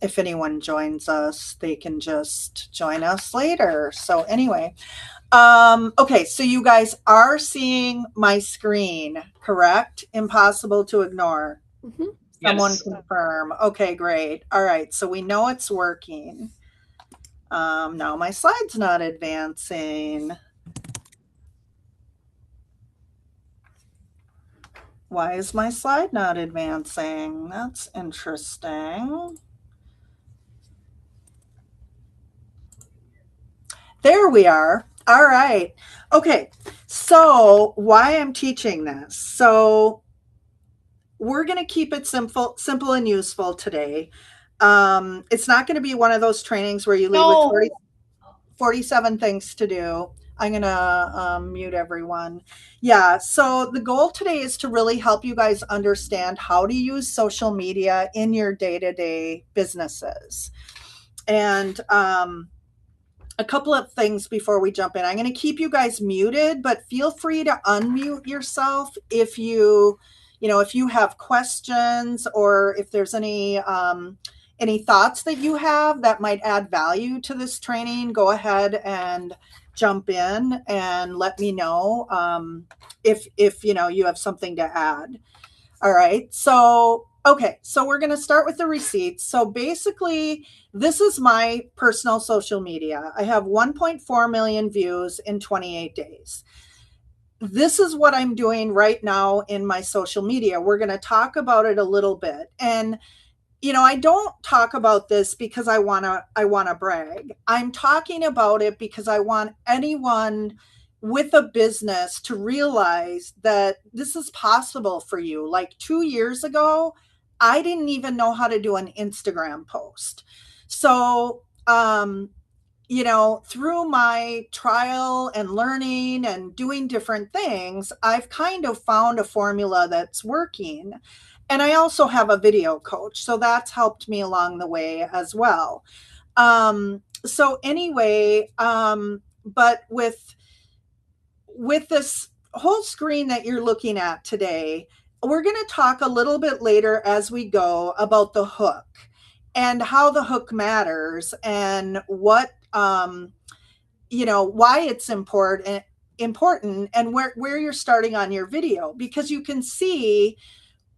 if anyone joins us, they can just join us later. So anyway, okay, so you guys are seeing my screen, correct? Impossible to ignore. Hmm. Someone Yes. confirm. Okay, great. All right, so we know it's working. Now my slide's not advancing. Why is my slide not advancing? That's interesting. There we are. All right. Okay. So why I'm teaching this. So we're going to keep it simple and useful today. It's not going to be one of those trainings where you leave with No. 47 things to do. I'm going to mute everyone. Yeah. So the goal today is to really help you guys understand how to use social media in your day-to-day businesses. And a couple of things before we jump in. I'm going to keep you guys muted, but feel free to unmute yourself if if you have questions or if there's any thoughts that you have that might add value to this training. Go ahead and jump in and let me know if you have something to add. All right. So, okay. So we're going to start with the receipts. So basically, this is my personal social media. I have 1.4 million views in 28 days. This is what I'm doing right now in my social media. We're going to talk about it a little bit. And I don't talk about this because I want to brag. I'm talking about it because I want anyone with a business to realize that this is possible for you. Like 2 years ago, I didn't even know how to do an Instagram post. So, through my trial and learning and doing different things, I've kind of found a formula that's working. And I also have a video coach, so that's helped me along the way as well. So anyway, but with this whole screen that you're looking at today, we're going to talk a little bit later as we go about the hook and how the hook matters and what why it's important and where you're starting on your video, because you can see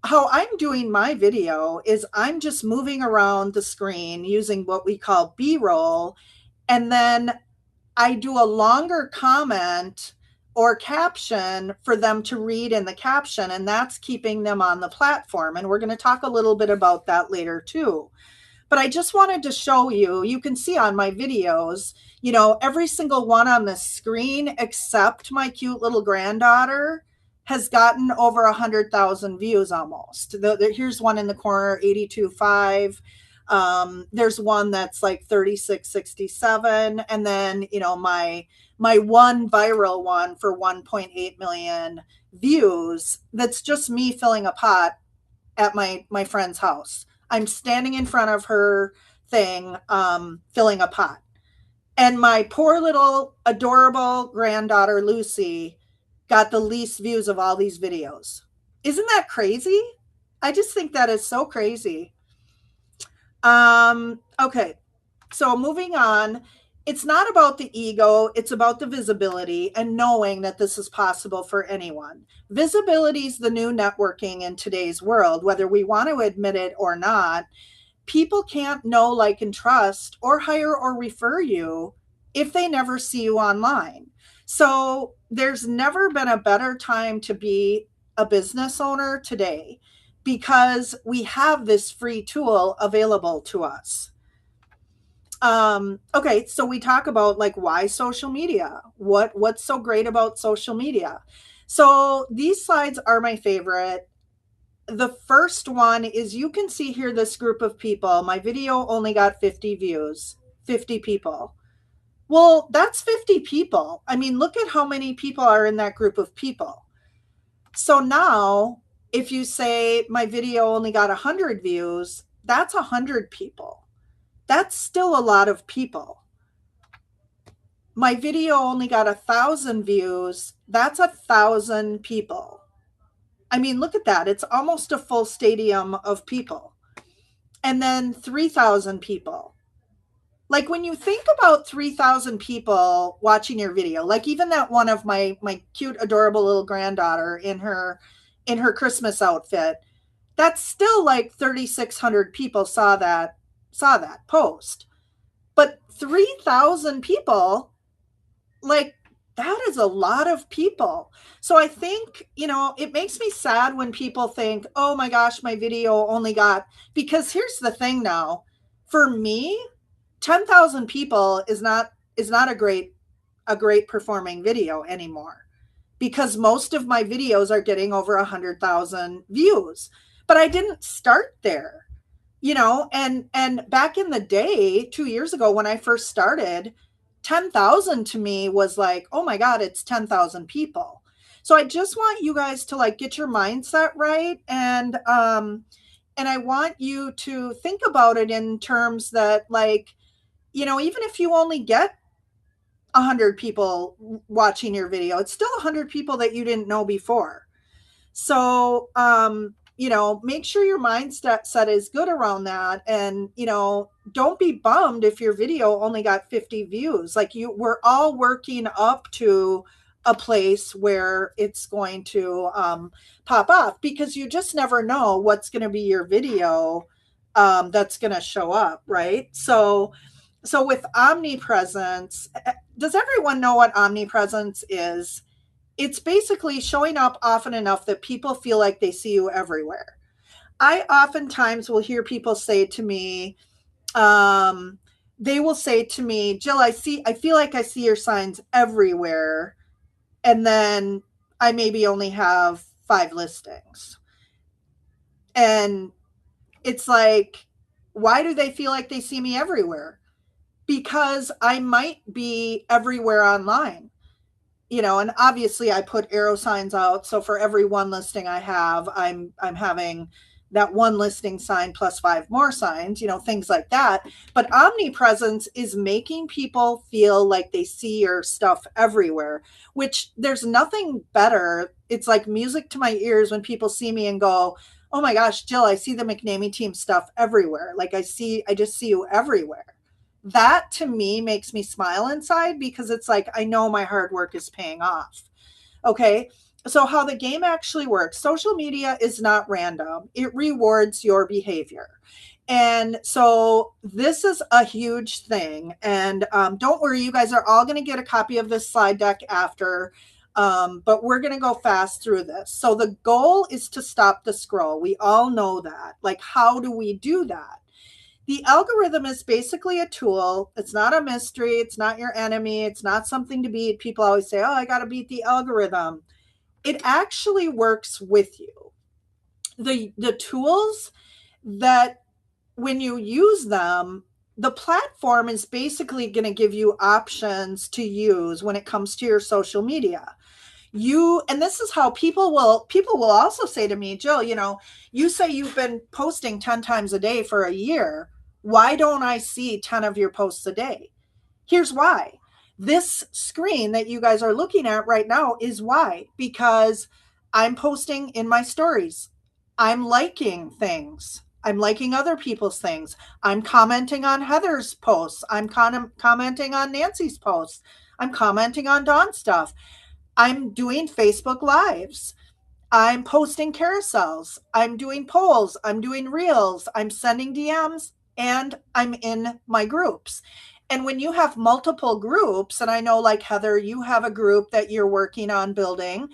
how I'm doing my video is I'm just moving around the screen using what we call B-roll, and then I do a longer comment or caption for them to read in the caption, and that's keeping them on the platform. And we're going to talk a little bit about that later too. But I just wanted to show you, you can see on my videos, every single one on the screen except my cute little granddaughter has gotten over 100,000 views almost. Here's one in the corner, 82.5. There's one that's like 3667. And then, my one viral one for 1.8 million views, that's just me filling a pot at my friend's house. I'm standing in front of her thing, filling a pot. And my poor little adorable granddaughter, Lucy, got the least views of all these videos. Isn't that crazy? I just think that is so crazy. Okay. So moving on, it's not about the ego, it's about the visibility and knowing that this is possible for anyone. Visibility is the new networking in today's world, whether we want to admit it or not. People can't know, like, and trust or hire or refer you if they never see you online. So there's never been a better time to be a business owner today because we have this free tool available to us. Okay, so we talk about like why social media, what's so great about social media. So these slides are my favorite. The first one is, you can see here this group of people. My video only got 50 views, 50 people. Well, that's 50 people. I mean, look at how many people are in that group of people. So now if you say my video only got 100 views, that's 100 people. That's still a lot of people. My video only got 1,000 views. That's 1,000 people. I mean, look at that. It's almost a full stadium of people. and then 3,000 people. Like when you think about 3,000 people watching your video, like even that one of my cute adorable little granddaughter in her Christmas outfit, that's still like 3,600 people saw that post. But 3,000 people, like that is a lot of people. So I think, it makes me sad when people think, "Oh my gosh, my video only got," because here's the thing now. For me, 10,000 people is not a great performing video anymore, because most of my videos are getting over 100,000 views. But I didn't start there, and back in the day, 2 years ago when I first started, 10,000 to me was like, "Oh my god, it's 10,000 people." So I just want you guys to like get your mindset right, and I want you to think about it in terms that, like, even if you only get 100 people watching your video, it's still 100 people that you didn't know before. So, make sure your mindset set is good around that. And, don't be bummed if your video only got 50 views. Like, we're all working up to a place where it's going to pop off, because you just never know what's going to be your video that's going to show up, right? So with omnipresence, does everyone know what omnipresence is? It's basically showing up often enough that people feel like they see you everywhere. I oftentimes will hear people say to me, they will say to me, "Jill, I feel like I see your signs everywhere." And then I maybe only have 5 listings. And it's like, why do they feel like they see me everywhere? Because I might be everywhere online. And obviously I put arrow signs out. So for every one listing I have, I'm having that one listing sign plus 5 more signs, things like that. But omnipresence is making people feel like they see your stuff everywhere, which there's nothing better. It's like music to my ears when people see me and go, "Oh my gosh, Jill, I see the McNamee team stuff everywhere. Like I just see you everywhere." That to me makes me smile inside, because it's like, I know my hard work is paying off. Okay. So, how the game actually works: social media is not random, it rewards your behavior. And so, this is a huge thing. And don't worry, you guys are all going to get a copy of this slide deck after. But we're going to go fast through this. So, the goal is to stop the scroll. We all know that. Like, how do we do that? The algorithm is basically a tool. It's not a mystery. It's not your enemy. It's not something to beat. People always say, "Oh, I got to beat the algorithm." It actually works with you. The tools that, when you use them, the platform is basically going to give you options to use when it comes to your social media. And this is how people will also say to me, "Jill, you say you've been posting 10 times a day for a year. Why don't I see 10 of your posts a day?" Here's why. This screen that you guys are looking at right now is why. Because I'm posting in my stories. I'm liking things. I'm liking other people's things. I'm commenting on Heather's posts. I'm commenting on Nancy's posts. I'm commenting on Dawn's stuff. I'm doing Facebook Lives. I'm posting carousels. I'm doing polls. I'm doing reels. I'm sending DMs, and I'm in my groups. And when you have multiple groups, and I know, like Heather, you have a group that you're working on building.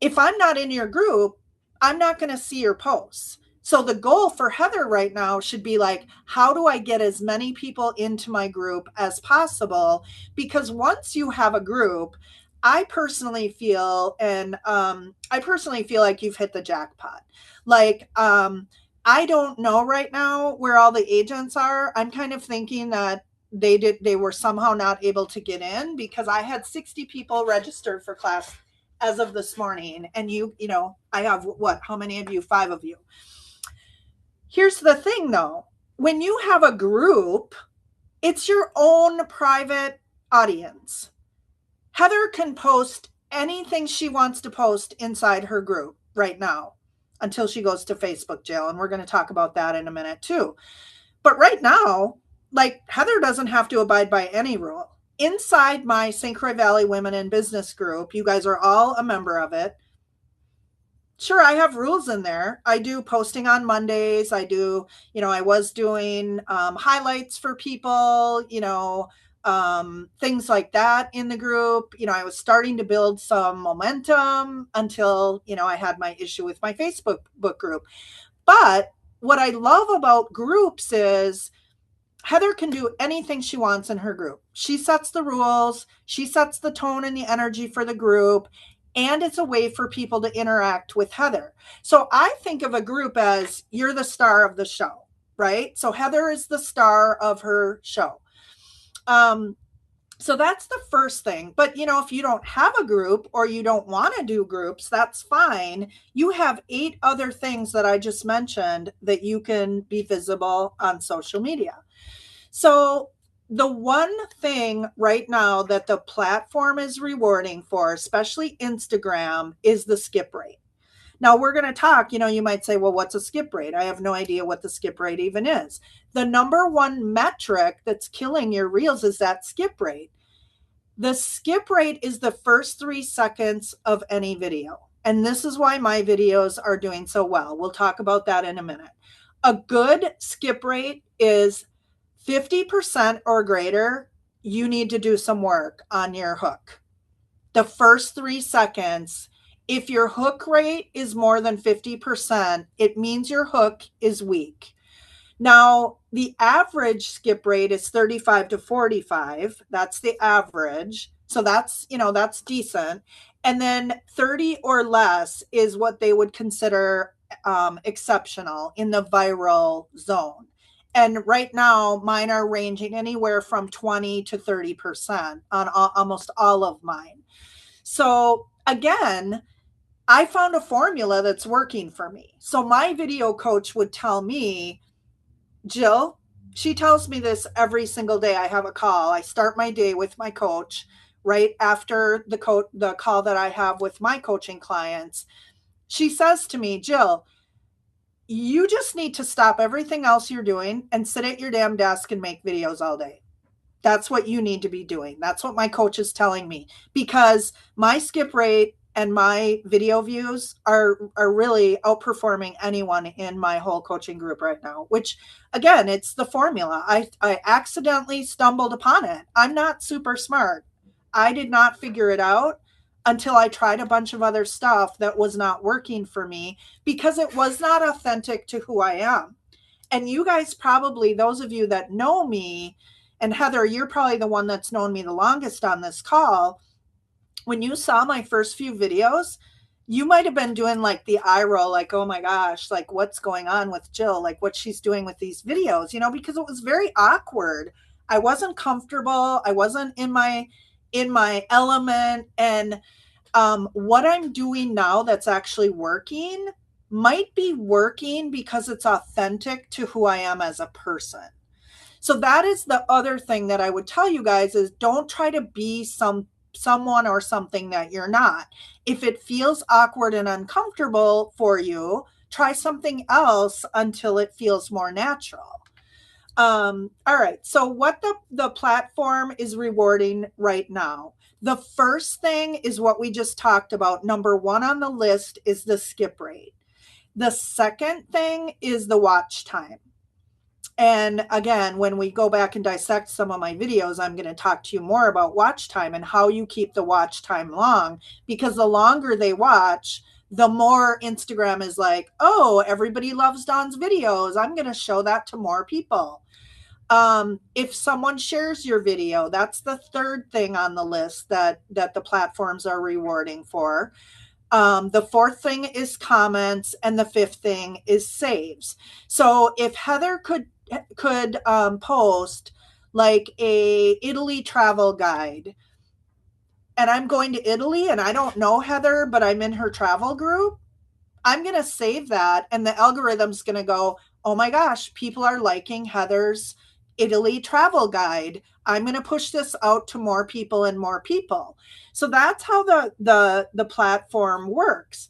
If I'm not in your group, I'm not going to see your posts. So the goal for Heather right now should be like, how do I get as many people into my group as possible? Because once you have a group, I personally feel like you've hit the jackpot. Like, I don't know right now where all the agents are. I'm kind of thinking that they were somehow not able to get in, because I had 60 people registered for class as of this morning. And I have what? How many of you? 5 of you. Here's the thing though. When you have a group, it's your own private audience. Heather can post anything she wants to post inside her group right now. until she goes to Facebook jail. And we're going to talk about that in a minute too. But right now, like Heather doesn't have to abide by any rule. Inside my St. Croix Valley Women in Business group, you guys are all a member of it. Sure, I have rules in there. I do posting on Mondays. I do, I was doing highlights for people, things like that in the group. I was starting to build some momentum until, I had my issue with my Facebook book group. But what I love about groups is Heather can do anything she wants in her group. She sets the rules, she sets the tone and the energy for the group, and it's a way for people to interact with Heather. So I think of a group as you're the star of the show, right? So Heather is the star of her show. So that's the first thing. But, if you don't have a group or you don't want to do groups, that's fine. You have 8 other things that I just mentioned that you can be visible on social media. So the one thing right now that the platform is rewarding for, especially Instagram, is the skip rate. Now we're going to talk, you might say, well, what's a skip rate? I have no idea what the skip rate even is. The number one metric that's killing your reels is that skip rate. The skip rate is the first 3 seconds of any video. And this is why my videos are doing so well. We'll talk about that in a minute. A good skip rate is 50% or greater. You need to do some work on your hook. The first 3 seconds, if your hook rate is more than 50%, it means your hook is weak. Now, the average skip rate is 35 to 45. That's the average. So that's decent. And then 30 or less is what they would consider exceptional in the viral zone. And right now, mine are ranging anywhere from 20 to 30% on almost all of mine. So again, I found a formula that's working for me. So my video coach would tell me, Jill, she tells me this every single day. I have a call. I start my day with my coach right after the call that I have with my coaching clients. She says to me, Jill, you just need to stop everything else you're doing and sit at your damn desk and make videos all day. That's what you need to be doing. That's what my coach is telling me, because my skip rate and my video views are really outperforming anyone in my whole coaching group right now, which again, it's the formula. I accidentally stumbled upon it. I'm not super smart. I did not figure it out until I tried a bunch of other stuff that was not working for me because it was not authentic to who I am. And you guys probably, those of you that know me, and Heather, you're probably the one that's known me the longest on this call. When you saw my first few videos, you might have been doing like the eye roll, like, oh my gosh, like what's going on with Jill? Like what she's doing with these videos, because it was very awkward. I wasn't comfortable. I wasn't in my element. And what I'm doing now that's actually working might be working because it's authentic to who I am as a person. So that is the other thing that I would tell you guys is don't try to be someone or something that you're not. If it feels awkward and uncomfortable for you, try something else until it feels more natural. All right. So what the platform is rewarding right now. The first thing is what we just talked about. Number 1 on the list is the skip rate. The second thing is the watch time. And again, when we go back and dissect some of my videos, I'm going to talk to you more about watch time and how you keep the watch time long, because the longer they watch, the more Instagram is like, oh, everybody loves Dawn's videos. I'm going to show that to more people. If someone shares your video, that's the third thing on the list that the platforms are rewarding for. The fourth thing is comments, and the fifth thing is saves. So if Heather could post like a Italy travel guide, and I'm going to Italy and I don't know Heather, but I'm in her travel group, I'm going to save that, and the algorithm's going to go, oh my gosh, people are liking Heather's Italy travel guide. I'm going to push this out to more people and more people. So that's how the platform works.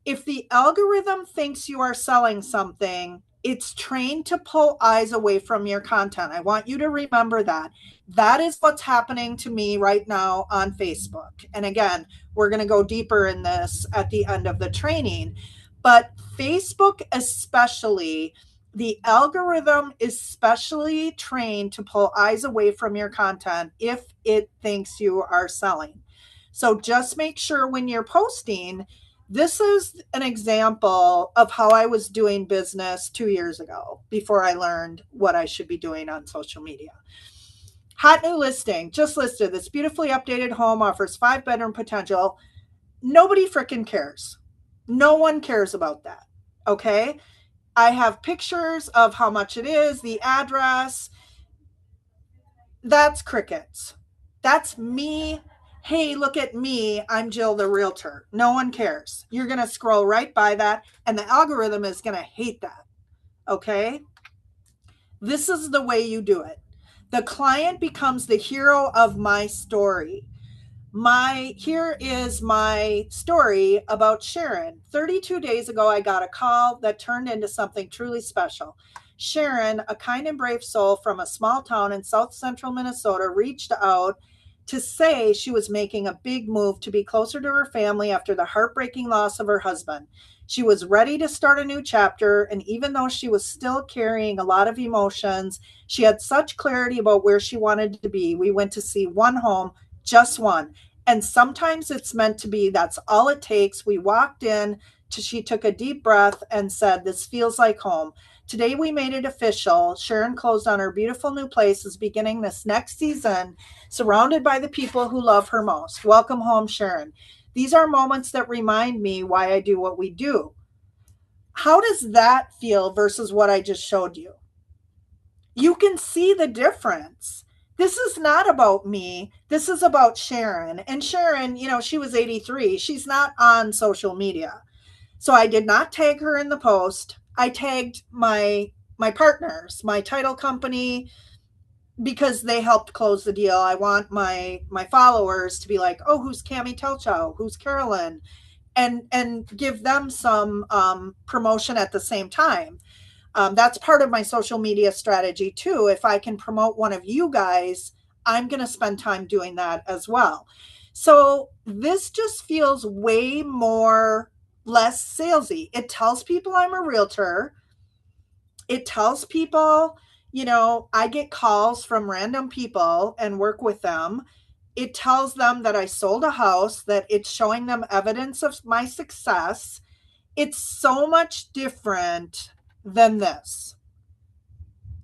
If the algorithm thinks you are selling something, it's trained to pull eyes away from your content. I want you to remember that. That is what's happening to me right now on Facebook. And again, we're going to go deeper in this at the end of the training. But Facebook, especially, the algorithm is specially trained to pull eyes away from your content if it thinks you are selling. So just make sure when you're posting, this is an example of how I was doing business 2 years ago before I learned what I should be doing on social media. Hot new listing, just listed. This beautifully updated home offers 5-bedroom potential. Nobody freaking cares. No one cares about that. Okay. I have pictures of how much it is, the address. That's crickets. That's me. Hey, look at me. I'm Jill the realtor. No one cares. You're going to scroll right by that, and the algorithm is going to hate that. Okay? This is the way you do it. The client becomes the hero of my story. Here is my story about Sharon. 32 days ago, I got a call that turned into something truly special. Sharon, a kind and brave soul from a small town in south central Minnesota, reached out to say she was making a big move to be closer to her family after the heartbreaking loss of her husband. She was ready to start a new chapter, and even though she was still carrying a lot of emotions, she had such clarity about where she wanted to be. We went to see one home, just one. And sometimes it's meant to be. That's all it takes. We walked in, she took a deep breath and said, "This feels like home." Today we made it official. Sharon closed on her beautiful new place, is beginning this next season, surrounded by the people who love her most. Welcome home, Sharon. These are moments that remind me why I do what we do. How does that feel versus what I just showed you? You can see the difference. This is not about me. This is about Sharon. And Sharon, she was 83. She's not on social media. So I did not tag her in the post. I tagged my partners, my title company, because they helped close the deal. I want my followers to be like, "Oh, who's Cami Telchow? Who's Carolyn?" And give them some promotion at the same time. That's part of my social media strategy too. If I can promote one of you guys, I'm going to spend time doing that as well. So this just feels way more less salesy. It tells people I'm a realtor. It tells people, I get calls from random people and work with them. It tells them that I sold a house, that it's showing them evidence of my success. It's so much different than this.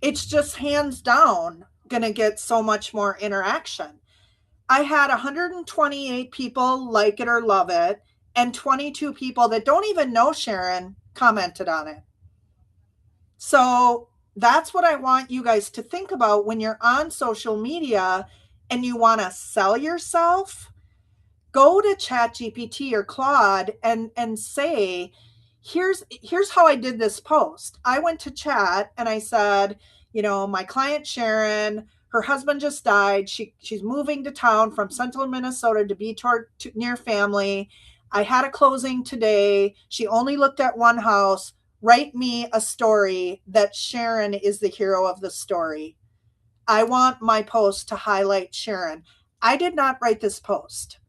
It's just hands down going to get so much more interaction. I had 128 people like it or love it, and 22 people that don't even know Sharon commented on it. So that's what I want you guys to think about when you're on social media and you want to sell yourself. Go to ChatGPT or Claude and say, here's how I did this post. I went to chat and I said, my client Sharon, her husband just died. She's moving to town from central Minnesota to be near family. I had a closing today. She only looked at one house. Write me a story that Sharon is the hero of the story. I want my post to highlight Sharon. I did not write this post.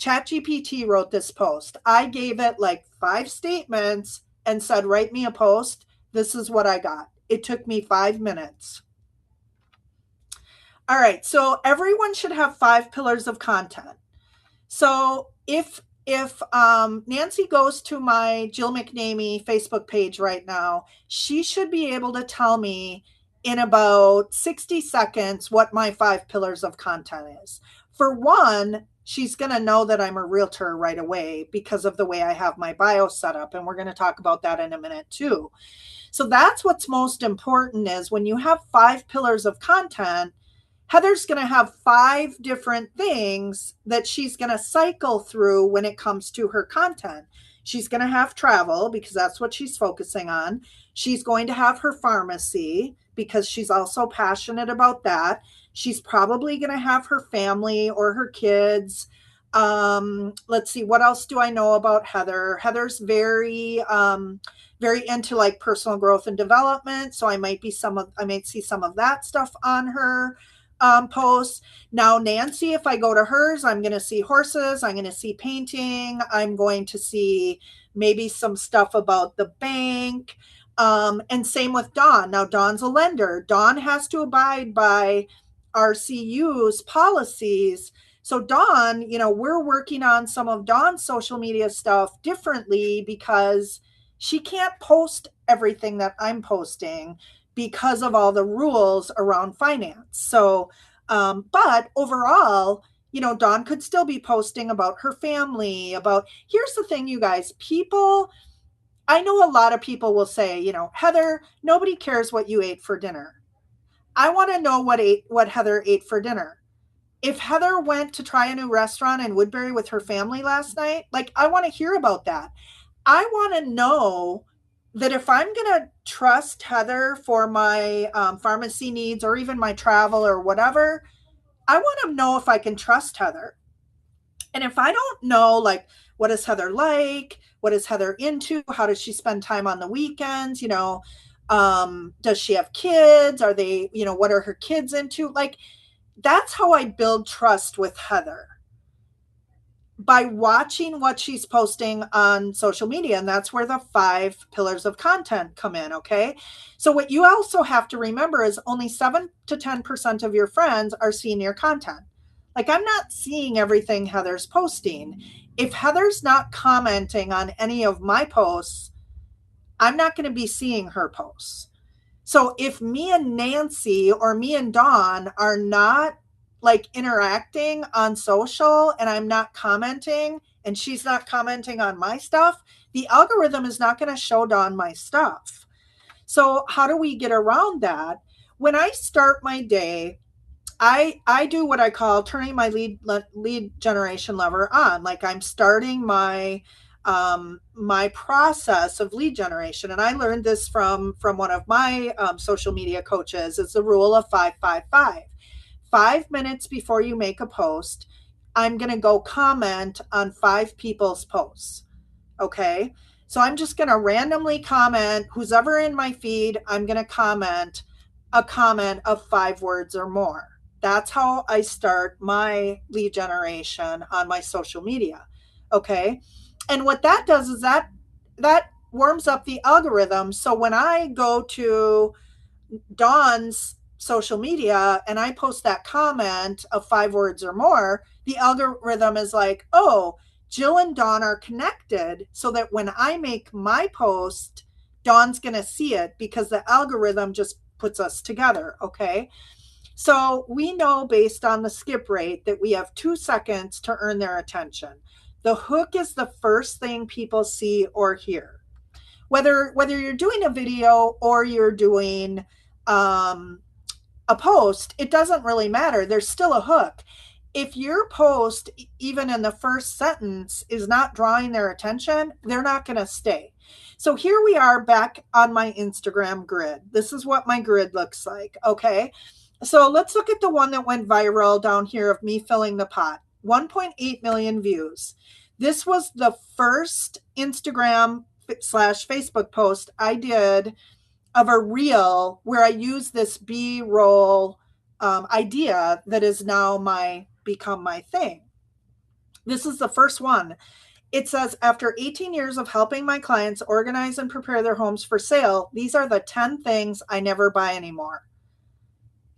ChatGPT wrote this post. I gave it like 5 statements and said, write me a post. This is what I got. It took me 5 minutes. All right. So everyone should have 5 pillars of content. So if Nancy goes to my Jill McNamee Facebook page right now, she should be able to tell me in about 60 seconds what my 5 pillars of content is. For one, she's going to know that I'm a realtor right away because of the way I have my bio set up. And we're going to talk about that in a minute too. So that's what's most important is when you have 5 pillars of content, Heather's going to have 5 different things that she's going to cycle through when it comes to her content. She's going to have travel because that's what she's focusing on. She's going to have her pharmacy because she's also passionate about that. She's probably going to have her family or her kids. Let's see, what else do I know about Heather? Heather's very into like personal growth and development. So I might see some of that stuff on her posts. Now, Nancy, if I go to hers, I'm going to see horses. I'm going to see painting. I'm going to see maybe some stuff about the bank. And same with Dawn. Now, Dawn's a lender. Dawn has to abide by RCU's policies. So Dawn, we're working on some of Dawn's social media stuff differently because she can't post everything that I'm posting because of all the rules around finance. So, but overall, Dawn could still be posting about her family, here's the thing, you guys, I know a lot of people will say, Heather, nobody cares what you ate for dinner. I want to know what Heather ate for dinner. If Heather went to try a new restaurant in Woodbury with her family last night, like, I want to hear about that. I want to know that if I'm going to trust Heather for my pharmacy needs or even my travel or whatever, I want to know if I can trust Heather. And if I don't know, like, what is Heather like? What is Heather into? How does she spend time on the weekends? Does she have kids? Are they, what are her kids into? Like, that's how I build trust with Heather, by watching what she's posting on social media. And that's where the 5 pillars of content come in. Okay. So what you also have to remember is only 7 to 10% of your friends are seeing your content. Like, I'm not seeing everything Heather's posting. If Heather's not commenting on any of my posts, I'm not going to be seeing her posts. So if me and Nancy or me and Dawn are not like interacting on social and I'm not commenting and she's not commenting on my stuff, the algorithm is not going to show Dawn my stuff. So how do we get around that? When I start my day, I do what I call turning my lead generation lever on. Like, I'm starting my my process of lead generation, and I learned this from one of my social media coaches. It's the rule of 5-5-5. 5 minutes before you make a post, I'm going to go comment on 5 people's posts. Okay, so I'm just going to randomly comment who's ever in my feed. I'm going to comment a comment of 5 words or more. That's how I start my lead generation on my social media. Okay. And what that does is that warms up the algorithm. So when I go to Dawn's social media and I post that comment of 5 words or more, the algorithm is like, oh, Jill and Dawn are connected, so that when I make my post, Dawn's going to see it because the algorithm just puts us together. Okay. So we know based on the skip rate that we have 2 seconds to earn their attention. The hook is the first thing people see or hear. Whether you're doing a video or you're doing a post, it doesn't really matter. There's still a hook. If your post, even in the first sentence, is not drawing their attention, they're not going to stay. So here we are back on my Instagram grid. This is what my grid looks like. Okay. So let's look at the one that went viral down here of me filling the pot. 1.8 million views. This was the first Instagram/Facebook post I did of a reel where I used this B-roll idea that is now become my thing. This is the first one. It says, after 18 years of helping my clients organize and prepare their homes for sale, these are the 10 things I never buy anymore.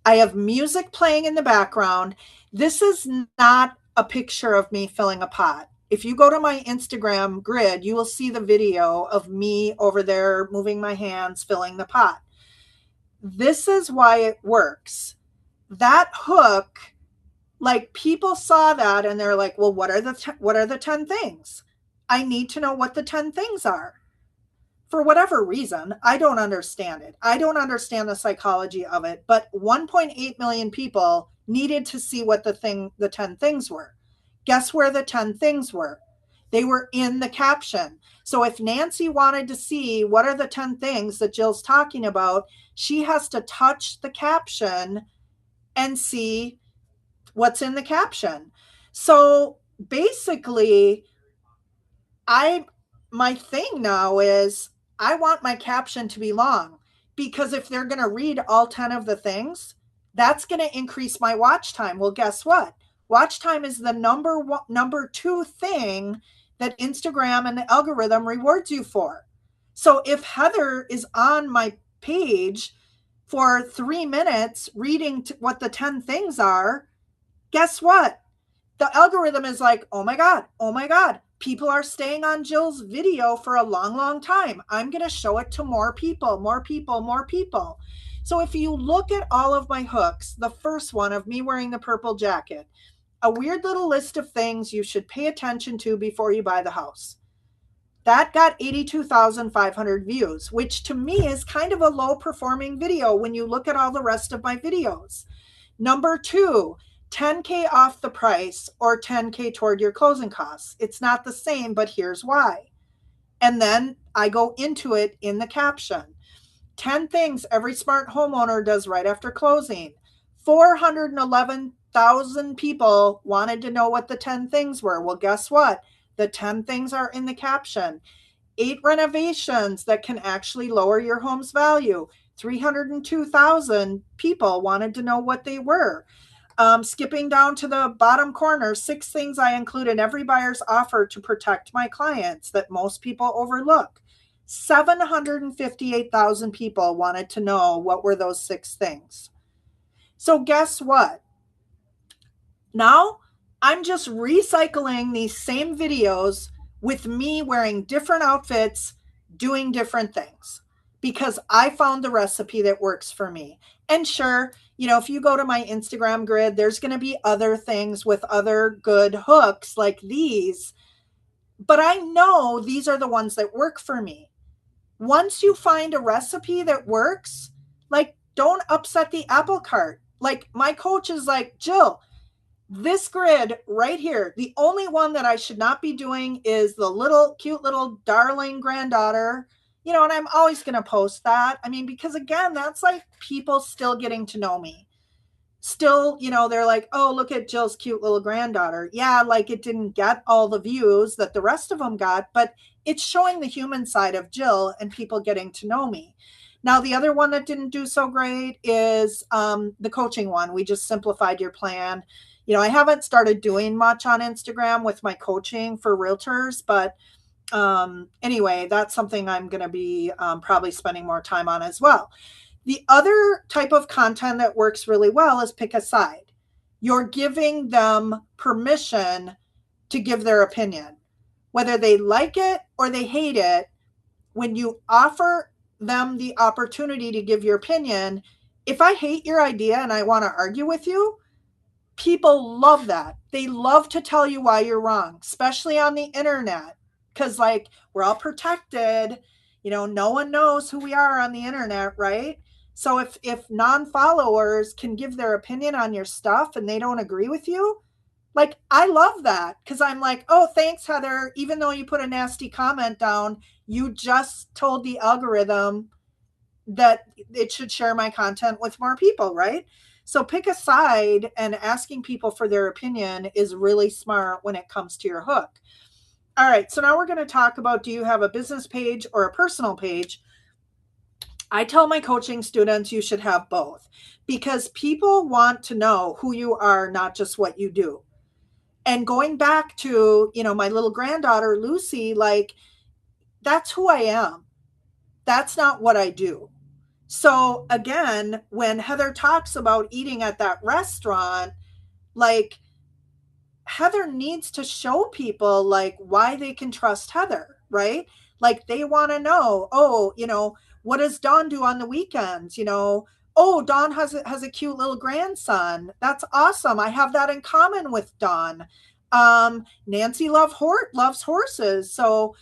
I have music playing in the background. This is not a picture of me filling a pot. If you go to my Instagram grid, you will see the video of me over there moving my hands, filling the pot. This is why it works. That hook, like, people saw that and they're like, well, what are the 10 things? I need to know what the 10 things are. For whatever reason, I don't understand it. I don't understand the psychology of it, but 1.8 million people needed to see what the 10 things were. Guess where the 10 things were? They were in the caption. So if Nancy wanted to see what are the 10 things that Jill's talking about, she has to touch the caption and see what's in the caption. So basically, my thing now is I want my caption to be long, because if they're going to read all 10 of the things, that's going to increase my watch time. Well, guess what? Watch time is the number two thing that Instagram and the algorithm rewards you for. So if Heather is on my page for 3 minutes reading what the 10 things are, guess what? The algorithm is like, oh my God, people are staying on Jill's video for a long, long time. I'm going to show it to more people, more people, more people. So if you look at all of my hooks, the first one of me wearing the purple jacket, a weird little list of things you should pay attention to before you buy the house. That got 82,500 views, which to me is kind of a low performing video when you look at all the rest of my videos. Number two, 10K off the price or 10K toward your closing costs. It's not the same, but here's why. And then I go into it in the caption. 10 things every smart homeowner does right after closing. 411,000 people wanted to know what the 10 things were. Well, guess what? The 10 things are in the caption. 8 renovations that can actually lower your home's value. 302,000 people wanted to know what they were. Skipping down to the bottom corner, 6 things I include in every buyer's offer to protect my clients that most people overlook. 758,000 people wanted to know what were those 6 things. So guess what? Now I'm just recycling these same videos with me wearing different outfits, doing different things, because I found the recipe that works for me. And sure, if you go to my Instagram grid, there's going to be other things with other good hooks like these, but I know these are the ones that work for me. Once you find a recipe that works, like, don't upset the apple cart. Like, my coach is like, Jill, this grid right here, the only one that I should not be doing is the cute little darling granddaughter, and I'm always going to post that. I mean, because again, that's like people still getting to know me. Still, they're like, oh, look at Jill's cute little granddaughter. Yeah, like it didn't get all the views that the rest of them got, but it's showing the human side of Jill and people getting to know me. Now, the other one that didn't do so great is the coaching one. We just simplified your plan. I haven't started doing much on Instagram with my coaching for realtors, but anyway, that's something I'm going to be probably spending more time on as well. The other type of content that works really well is pick a side. You're giving them permission to give their opinion, whether they like it or they hate it. When you offer them the opportunity to give your opinion, if I hate your idea and I want to argue with you, people love that. They love to tell you why you're wrong, especially on the internet, because like we're all protected. No one knows who we are on the internet, right? So if non-followers can give their opinion on your stuff and they don't agree with you, like I love that, because I'm like, oh, thanks, Heather. Even though you put a nasty comment down, you just told the algorithm that it should share my content with more people, right? So pick a side, and asking people for their opinion is really smart when it comes to your hook. All right, so now we're going to talk about, do you have a business page or a personal page? I tell my coaching students you should have both, because people want to know who you are, not just what you do. And going back to, my little granddaughter, Lucy, like, that's who I am. That's not what I do. So again, when Heather talks about eating at that restaurant, like, Heather needs to show people like why they can trust Heather, right? Like they want to know, oh, what does Dawn do on the weekends? Oh, Dawn has a cute little grandson. That's awesome. I have that in common with Dawn. Nancy loves horses. So,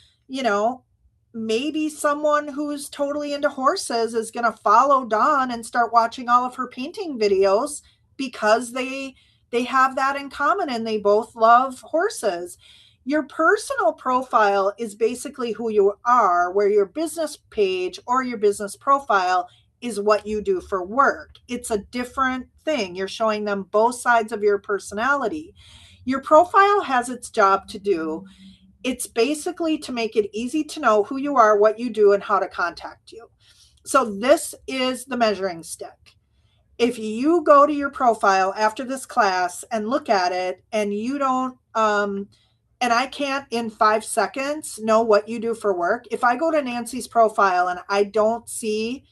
maybe someone who's totally into horses is going to follow Dawn and start watching all of her painting videos because they have that in common and they both love horses. Your personal profile is basically who you are, where your business page or your business profile is what you do for work. It's a different thing. You're showing them both sides of your personality. Your profile has its job to do. It's basically to make it easy to know who you are, what you do, and how to contact you. So this is the measuring stick. If you go to your profile after this class and look at it and you don't, and I can't in 5 seconds know what you do for work. If I go to Nancy's profile and I don't see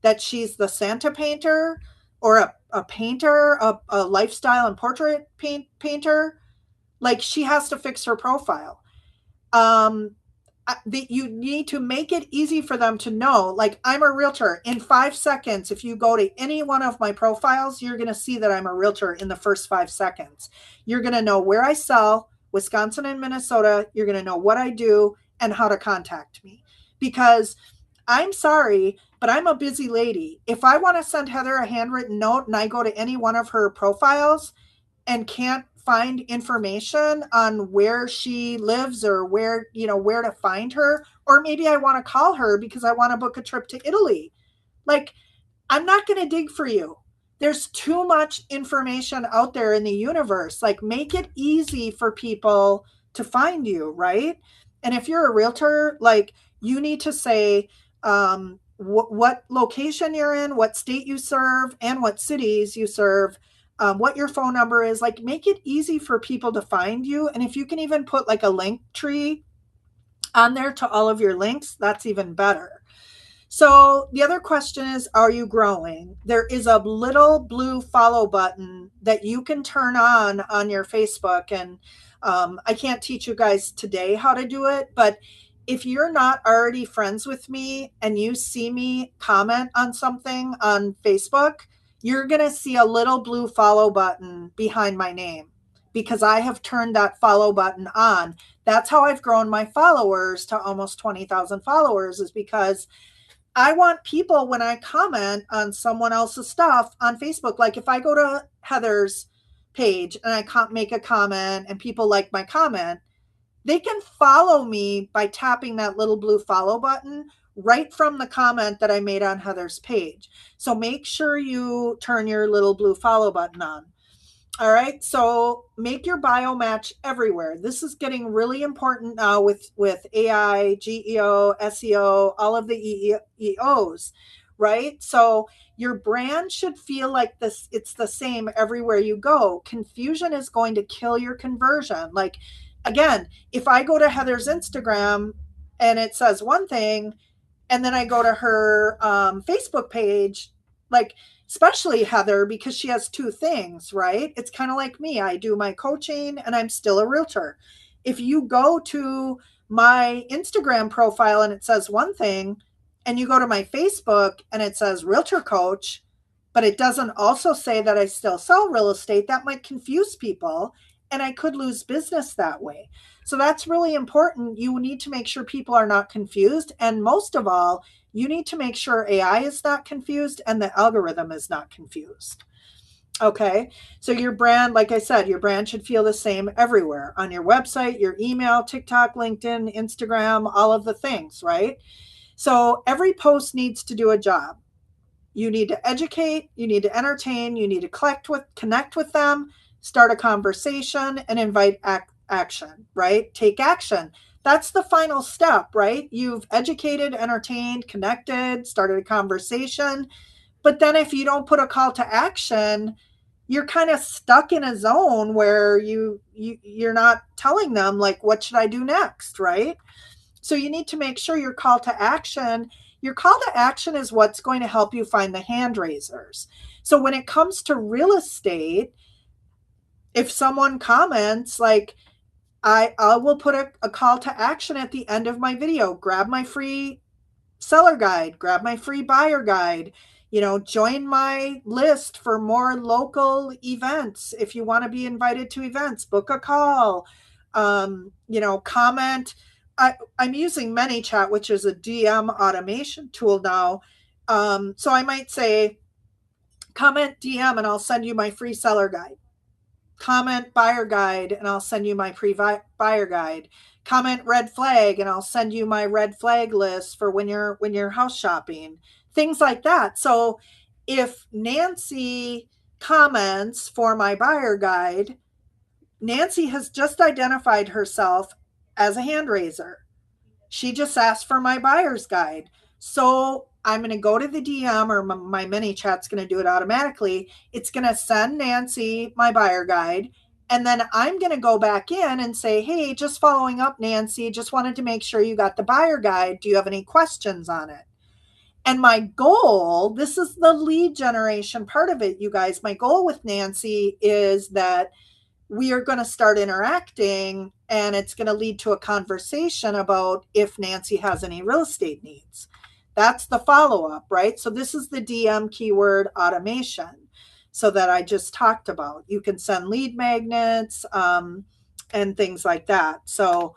that she's the Santa painter or a painter, a lifestyle and portrait painter, like she has to fix her profile. Um, you need to make it easy for them to know, like, I'm a realtor. In 5 seconds, if you go to any one of my profiles, you're going to see that I'm a realtor in the first 5 seconds. You're going to know where I sell, Wisconsin and Minnesota. You're going to know what I do and how to contact me. Because I'm sorry, but I'm a busy lady. If I want to send Heather a handwritten note and I go to any one of her profiles and can't find information on where she lives or where, where to find her, or maybe I want to call her because I want to book a trip to Italy, like, I'm not going to dig for you. There's too much information out there in the universe. Like, make it easy for people to find you, right? And if you're a realtor, like, you need to say what location you're in, what state you serve, and what cities you serve, what your phone number is. Like, make it easy for people to find you. And if you can even put like a link tree on there to all of your links, that's even better. So the other question is, are you growing? There is a little blue follow button that you can turn on your Facebook. And I can't teach you guys today how to do it, but if you're not already friends with me and you see me comment on something on Facebook, you're going to see a little blue follow button behind my name because I have turned that follow button on. That's how I've grown my followers to almost 20,000 followers, is because I want people, when I comment on someone else's stuff on Facebook, like if I go to Heather's page and I make a comment and people like my comment, they can follow me by tapping that little blue follow button right from the comment that I made on Heather's page. So make sure you turn your little blue follow button on. All right. So make your bio match everywhere. This is getting really important now with AI, GEO, SEO, all of the EOs, right? So your brand should feel like this. It's the same everywhere you go. Confusion is going to kill your conversion. Like, again, if I go to Heather's Instagram and it says one thing, and then I go to her Facebook page, like, especially Heather, because she has two things, right? It's kind of like me. I do my coaching and I'm still a realtor. If you go to my Instagram profile and it says one thing, and you go to my Facebook and it says realtor coach, but it doesn't also say that I still sell real estate, that might confuse people and I could lose business that way. So that's really important. You need to make sure people are not confused. And most of all, you need to make sure AI is not confused and the algorithm is not confused. Okay. So your brand, like I said, your brand should feel the same everywhere, on your website, your email, TikTok, LinkedIn, Instagram, all of the things, right? So every post needs to do a job. You need to educate, you need to entertain, you need to connect with them, start a conversation, and invite action, right? Take action. That's the final step, right? You've educated, entertained, connected, started a conversation. But then if you don't put a call to action, you're kind of stuck in a zone where you're not telling them, like, what should I do next, right? So you need to make sure your call to action is what's going to help you find the hand raisers. So when it comes to real estate, if someone comments, like, I will put a call to action at the end of my video. Grab my free seller guide, grab my free buyer guide, join my list for more local events. If you want to be invited to events, book a call, comment. I'm using ManyChat, which is a DM automation tool now. So I might say, comment DM and I'll send you my free seller guide. Comment buyer guide and I'll send you my pre-buyer guide. Comment red flag and I'll send you my red flag list for when you're house shopping. Things like that. So if Nancy comments for my buyer guide, Nancy has just identified herself as a hand raiser. She just asked for my buyer's guide. So I'm going to go to the DM, or my ManyChat's going to do it automatically. It's going to send Nancy my buyer guide. And then I'm going to go back in and say, hey, just following up, Nancy, just wanted to make sure you got the buyer guide. Do you have any questions on it? And my goal, this is the lead generation part of it, you guys. My goal with Nancy is that we are going to start interacting, and it's going to lead to a conversation about if Nancy has any real estate needs. That's the follow-up, right? So this is the DM keyword automation. So that I just talked about. You can send lead magnets and things like that. So,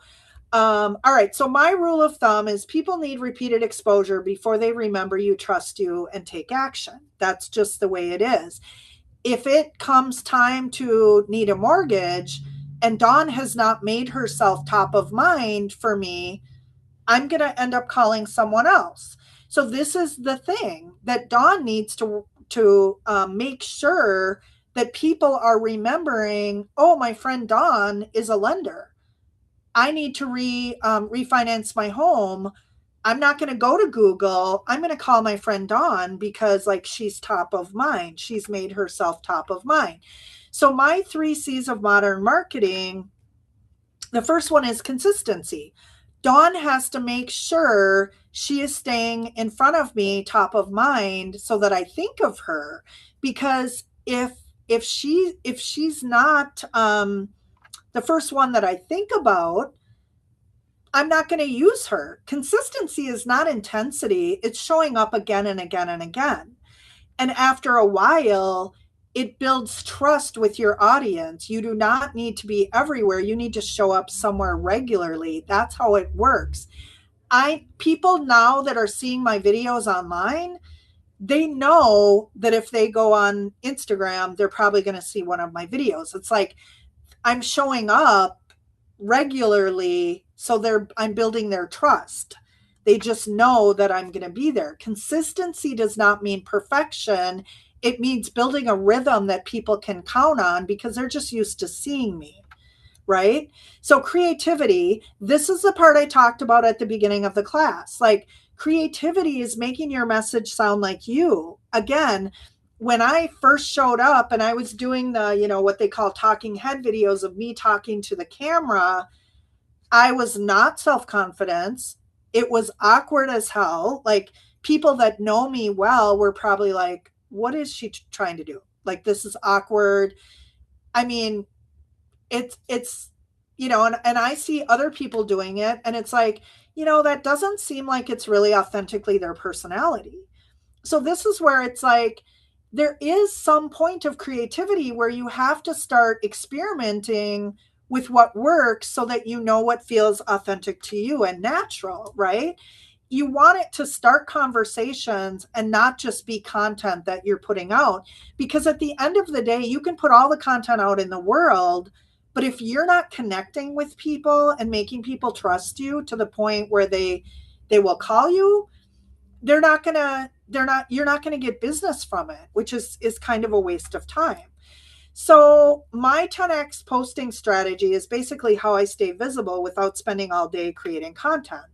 all right. So my rule of thumb is people need repeated exposure before they remember you, trust you, and take action. That's just the way it is. If it comes time to need a mortgage and Dawn has not made herself top of mind for me, I'm going to end up calling someone else. So this is the thing that Dawn needs to make sure that people are remembering, oh, my friend Dawn is a lender. I need to refinance my home. I'm not going to go to Google. I'm going to call my friend Dawn because like she's top of mind. She's made herself top of mind. So my 3 C's of modern marketing, the first one is consistency. Dawn has to make sure she is staying in front of me, top of mind, so that I think of her. Because if she's not the first one that I think about, I'm not going to use her. Consistency is not intensity. It's showing up again and again and again. And after a while, it builds trust with your audience. You do not need to be everywhere. You need to show up somewhere regularly. That's how it works. People now that are seeing my videos online, they know that if they go on Instagram, they're probably going to see one of my videos. It's like I'm showing up regularly, so I'm building their trust. They just know that I'm going to be there. Consistency does not mean perfection. It means building a rhythm that people can count on because they're just used to seeing me, right? So creativity, this is the part I talked about at the beginning of the class. Like creativity is making your message sound like you. Again, when I first showed up and I was doing the, what they call talking head videos of me talking to the camera, I was not self-confident. It was awkward as hell. Like people that know me well were probably like, what is she trying to do? Like, this is awkward. I mean, it's, and I see other people doing it and it's like, that doesn't seem like it's really authentically their personality. So this is where it's like, there is some point of creativity where you have to start experimenting with what works so that you know what feels authentic to you and natural, right? You want it to start conversations and not just be content that you're putting out. Because at the end of the day, you can put all the content out in the world, but if you're not connecting with people and making people trust you to the point where they will call you, you're not going to get business from it, which is kind of a waste of time. So my 10x posting strategy is basically how I stay visible without spending all day creating content.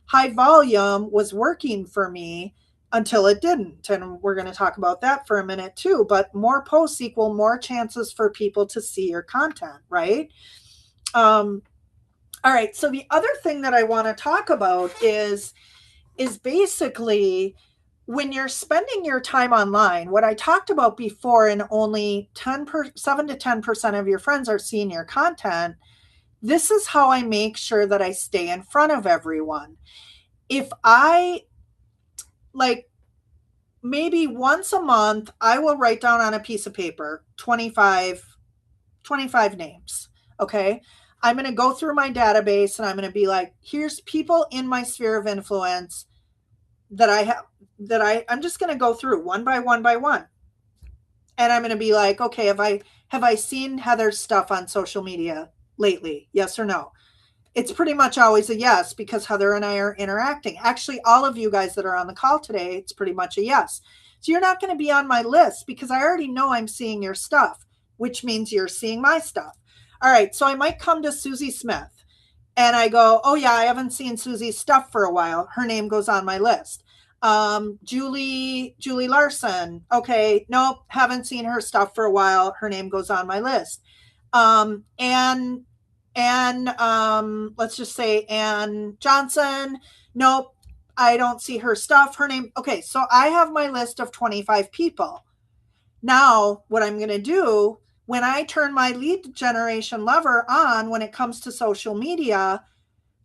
High volume was working for me until it didn't. And we're going to talk about that for a minute too. But more posts equal more chances for people to see your content, right? All right. So the other thing that I want to talk about is basically when you're spending your time online, what I talked about before, and only 7 to 10% of your friends are seeing your content, this is how I make sure that I stay in front of everyone. If I, like, maybe once a month, I will write down on a piece of paper 25 names, okay? I'm going to go through my database and I'm going to be like, here's people in my sphere of influence that I have, I'm just going to go through one by one by one. And I'm going to be like, okay, have I seen Heather's stuff on social media lately? Yes or no? It's pretty much always a yes because Heather and I are interacting. Actually, all of you guys that are on the call today, it's pretty much a yes. So you're not going to be on my list because I already know I'm seeing your stuff, which means you're seeing my stuff. All right, so I might come to Susie Smith and I go, oh yeah, I haven't seen Susie's stuff for a while. Her name goes on my list. Julie Larson. Okay, nope, haven't seen her stuff for a while. Her name goes on my list. And let's just say Ann Johnson. Nope, I don't see her stuff. Her name. Okay, so I have my list of 25 people. Now, what I'm going to do when I turn my lead generation lever on when it comes to social media,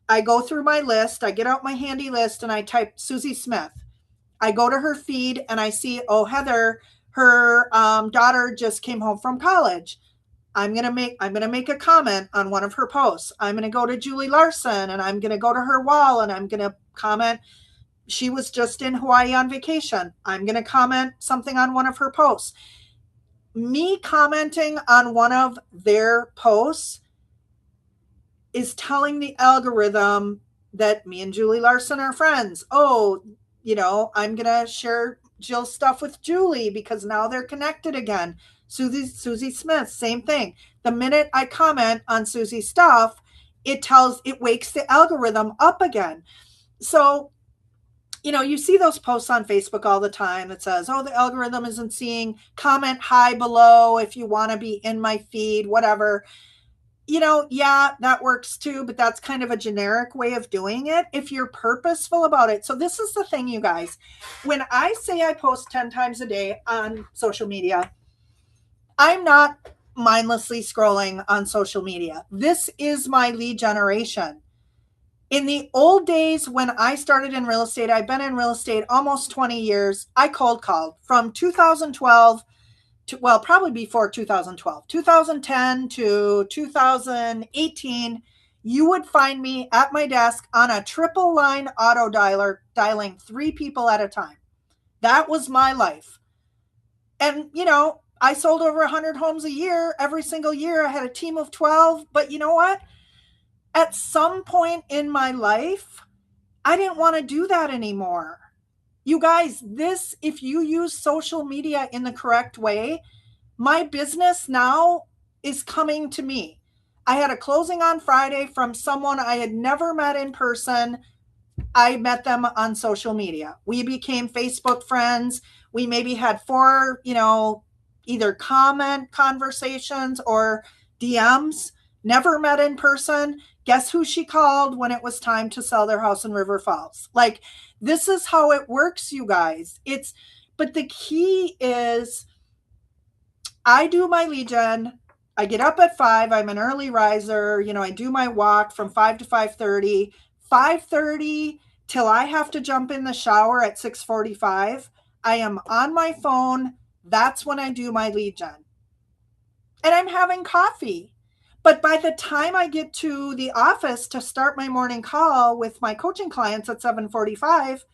I go through my list, I get out my handy list and I type Susie Smith. I go to her feed and I see, oh, Heather, her daughter just came home from college. I'm gonna make a comment on one of her posts. I'm gonna go to Julie Larson and I'm gonna go to her wall and I'm gonna comment. She was just in Hawaii on vacation. I'm gonna comment something on one of her posts. Me commenting on one of their posts is telling the algorithm that me and Julie Larson are friends. Oh, I'm gonna share Jill's stuff with Julie because now they're connected again. Susie Smith, same thing. The minute I comment on Susie's stuff, it wakes the algorithm up again. So, you see those posts on Facebook all the time that says, oh, the algorithm isn't seeing, comment hi below if you want to be in my feed, whatever. Yeah, that works too, but that's kind of a generic way of doing it if you're purposeful about it. So this is the thing, you guys. When I say I post 10 times a day on social media, I'm not mindlessly scrolling on social media. This is my lead generation. In the old days when I started in real estate, I've been in real estate almost 20 years. I cold called from 2012 to, probably before 2012, 2010 to 2018. You would find me at my desk on a triple line auto dialer, dialing 3 people at a time. That was my life. And, I sold over 100 homes a year. Every single year I had a team of 12. But you know what? At some point in my life, I didn't want to do that anymore. You guys, if you use social media in the correct way, my business now is coming to me. I had a closing on Friday from someone I had never met in person. I met them on social media. We became Facebook friends. We maybe had 4, either comment conversations or DMs. Never met in person. Guess who she called when it was time to sell their house in River Falls? Like, this is how it works, you guys. But the key is I do my lead gen. I get up at 5. I'm an early riser. I do my walk from 5 to 5:30. 5:30 till I have to jump in the shower at 6:45. I am on my phone. That's when I do my lead gen. And I'm having coffee. But by the time I get to the office to start my morning call with my coaching clients at 7:45,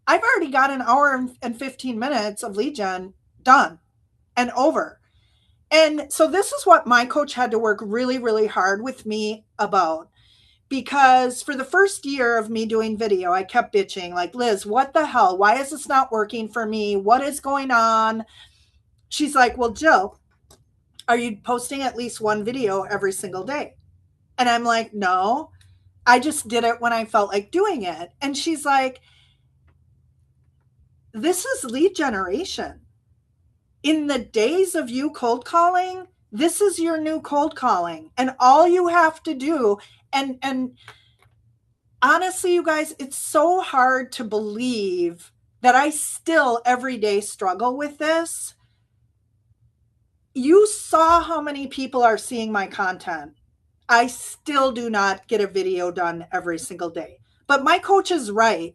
I've already got an hour and 15 minutes of lead gen done and over. And so this is what my coach had to work really, really hard with me about. Because for the first year of me doing video, I kept bitching like, Liz, what the hell? Why is this not working for me? What is going on? She's like, well, Jill, are you posting at least one video every single day? And I'm like, no, I just did it when I felt like doing it. And she's like, this is lead generation. In the days of you cold calling, this is your new cold calling. And all you have to do, and honestly, you guys, it's so hard to believe that I still every day struggle with this. You saw how many people are seeing my content. I still do not get a video done every single day. But my coach is right.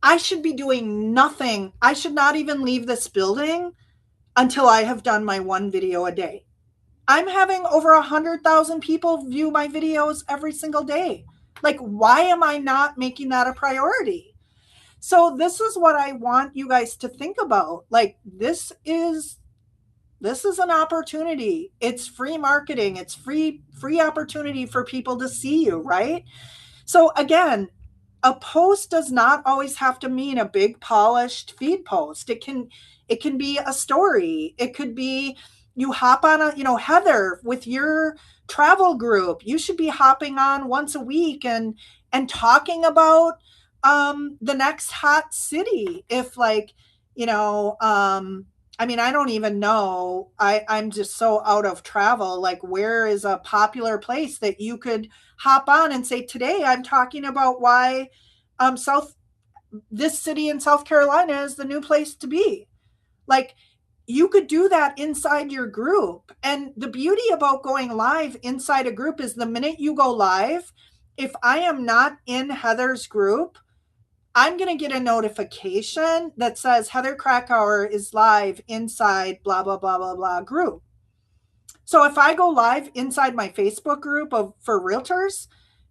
I should be doing nothing. I should not even leave this building until I have done my one video a day. I'm having over 100,000 people view my videos every single day. Like, why am I not making that a priority? So this is what I want you guys to think about. Like, this is an opportunity. It's free marketing. It's free opportunity for people to see you, right? So again, a post does not always have to mean a big polished feed post. It can be a story. It could be you hop on a, Heather, with your travel group, you should be hopping on once a week and talking about the next hot city. If like, I mean, I don't even know. I'm just so out of travel. Like, where is a popular place that you could hop on and say, today I'm talking about why South this city in South Carolina is the new place to be. Like, you could do that inside your group. And the beauty about going live inside a group is the minute you go live, if I am not in Heather's group, I'm going to get a notification that says Heather Krakauer is live inside blah, blah, blah, blah, blah group. So if I go live inside my Facebook group for realtors,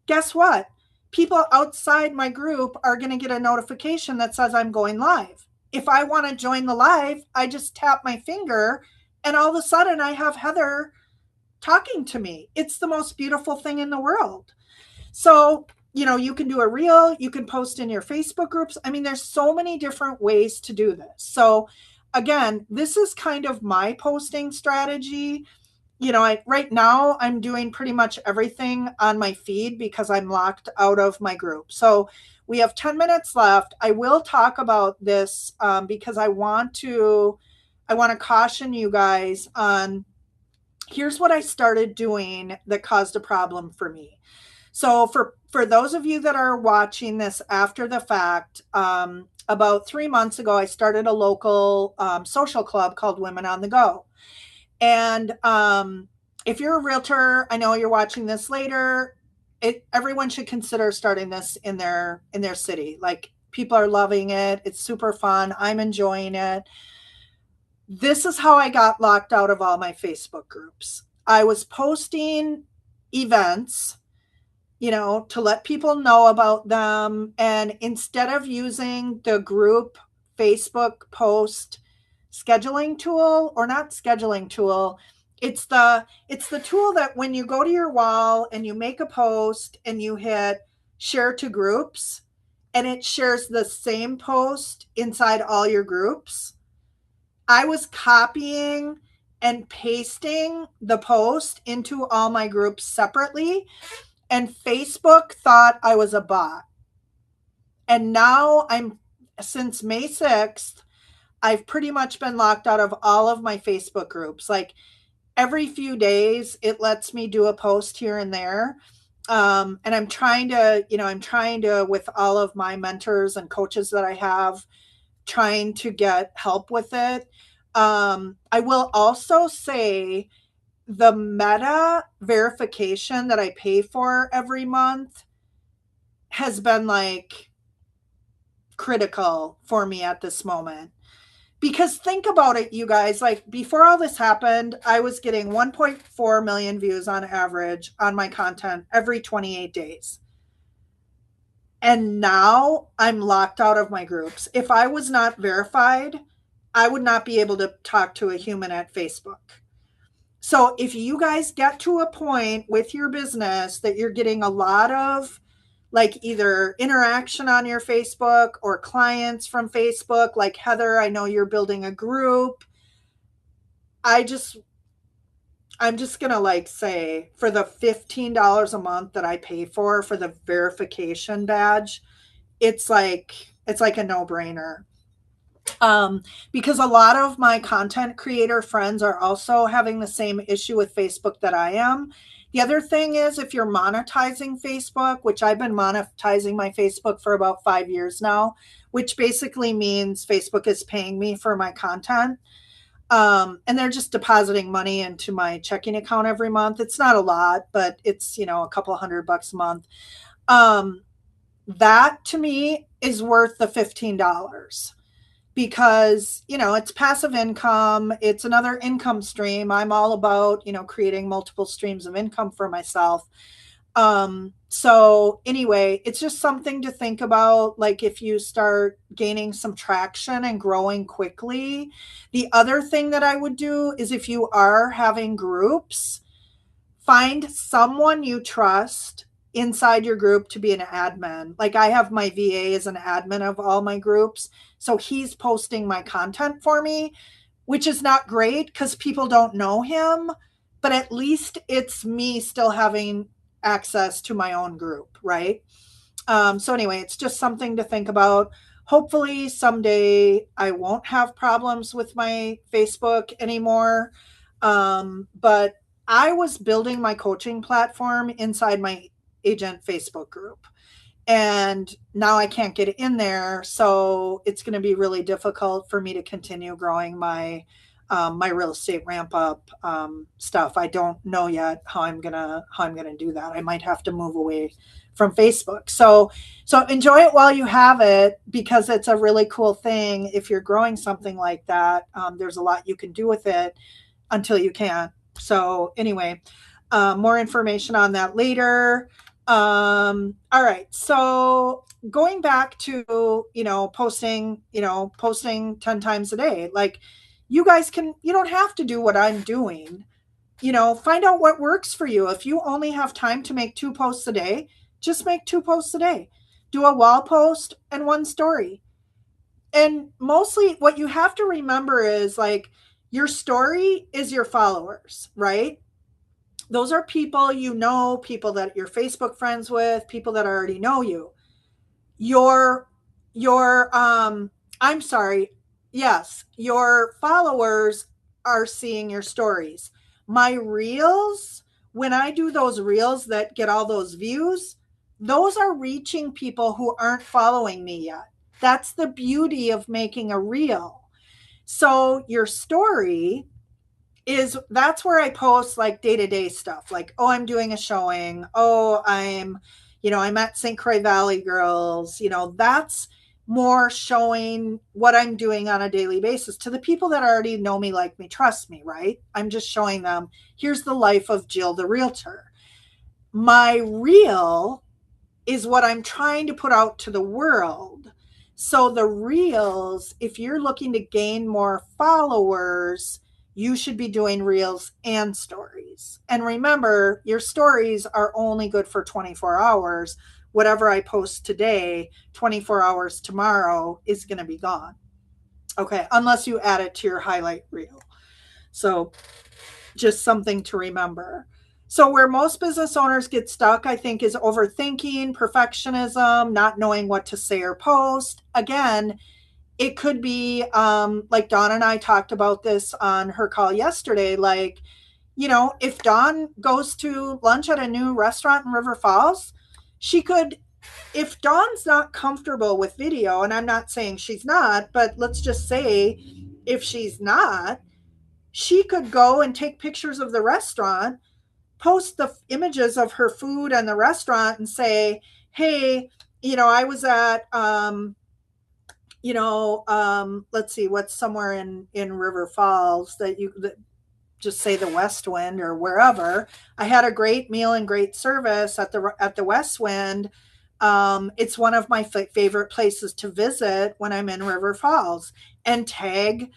guess what? People outside my group are going to get a notification that says I'm going live. If I want to join the live, I just tap my finger and all of a sudden I have Heather talking to me. It's the most beautiful thing in the world. So, you can do a reel, you can post in your Facebook groups. I mean, there's so many different ways to do this. So again, this is kind of my posting strategy. Right now I'm doing pretty much everything on my feed because I'm locked out of my group. So we have 10 minutes left. I will talk about this because I want to caution you guys on, here's what I started doing that caused a problem for me. So for those of you that are watching this after the fact, about 3 months ago, I started a local social club called Women on the Go. And if you're a realtor, I know you're watching this later, everyone should consider starting this in their city. Like, people are loving it. It's super fun. I'm enjoying it. This is how I got locked out of all my Facebook groups. I was posting events, to let people know about them. And instead of using the group Facebook post scheduling tool, or not scheduling tool, it's the tool that when you go to your wall and you make a post and you hit share to groups, and it shares the same post inside all your groups. I was copying and pasting the post into all my groups separately, and Facebook thought I was a bot. And now since May 6th, I've pretty much been locked out of all of my Facebook groups. Like, every few days, it lets me do a post here and there. And I'm trying to, with all of my mentors and coaches that I have, trying to get help with it. I will also say the Meta verification that I pay for every month has been like critical for me at this moment. Because think about it, you guys, like, before all this happened, I was getting 1.4 million views on average on my content every 28 days. And now I'm locked out of my groups. If I was not verified, I would not be able to talk to a human at Facebook. So if you guys get to a point with your business that you're getting a lot of like either interaction on your Facebook or clients from Facebook, like Heather, I know you're building a group. I'm just going to like say, for the $15 a month that I pay for the verification badge, it's like a no-brainer. Because a lot of my content creator friends are also having the same issue with Facebook that I am. The other thing is, if you're monetizing Facebook, which I've been monetizing my Facebook for about 5 years now, which basically means Facebook is paying me for my content. And they're just depositing money into my checking account every month. It's not a lot, but it's, a couple $100 a month. That to me is worth the $15. Because, it's passive income. It's another income stream. I'm all about, creating multiple streams of income for myself. So anyway, it's just something to think about. Like, if you start gaining some traction and growing quickly. The other thing that I would do is, if you are having groups, find someone you trust inside your group to be an admin. Like, I have my VA as an admin of all my groups. So he's posting my content for me. which is not great because people don't know him, but at least it's me still having access to my own group, right? So anyway, it's just something to think about. Hopefully someday I won't have problems with my Facebook anymore. But I was building my coaching platform inside my agent Facebook group, and now I can't get in there, so it's going to be really difficult for me to continue growing my real estate ramp up stuff. I don't know yet how I'm gonna do that. I might have to move away from Facebook. So enjoy it while you have it, because it's a really cool thing. If you're growing something like that, there's a lot you can do with it until you can't. So anyway, more information on that later. All right. So going back to, posting 10 times a day, like you don't have to do what I'm doing. Find out what works for you. If you only have time to make 2 posts a day, just make 2 posts a day. Do a wall post and one story. And mostly what you have to remember is like your story is your followers, right? Those are people people that you're Facebook friends with, people that already know you. Your I'm sorry, yes, your followers are seeing your stories. My reels, when I do those reels that get all those views, those are reaching people who aren't following me yet. That's the beauty of making a reel. So your story that's where I post like day-to-day stuff, like, oh, I'm doing a showing, oh, I'm at St. Croix Valley Girls. That's more showing what I'm doing on a daily basis to the people that already know me, like me, trust me, right? I'm just showing them, here's the life of Jill the realtor. My reel is what I'm trying to put out to the world. So the reels, if you're looking to gain more followers, you should be doing reels and stories. And remember, your stories are only good for 24 hours. Whatever I post today, 24 hours tomorrow is going to be gone. Okay, unless you add it to your highlight reel. So just something to remember. So, where most business owners get stuck, I think, is overthinking, perfectionism, not knowing what to say or post. Again, it could be like Dawn and I talked about this on her call yesterday. Like, if Dawn goes to lunch at a new restaurant in River Falls, she could, if Dawn's not comfortable with video, and I'm not saying she's not, but let's just say if she's not, she could go and take pictures of the restaurant, post the images of her food and the restaurant, and say, hey, I was at let's see, what's somewhere in River Falls that just say the West Wind or wherever. I had a great meal and great service at the West Wind. It's one of my favorite places to visit when I'm in River Falls. And tag,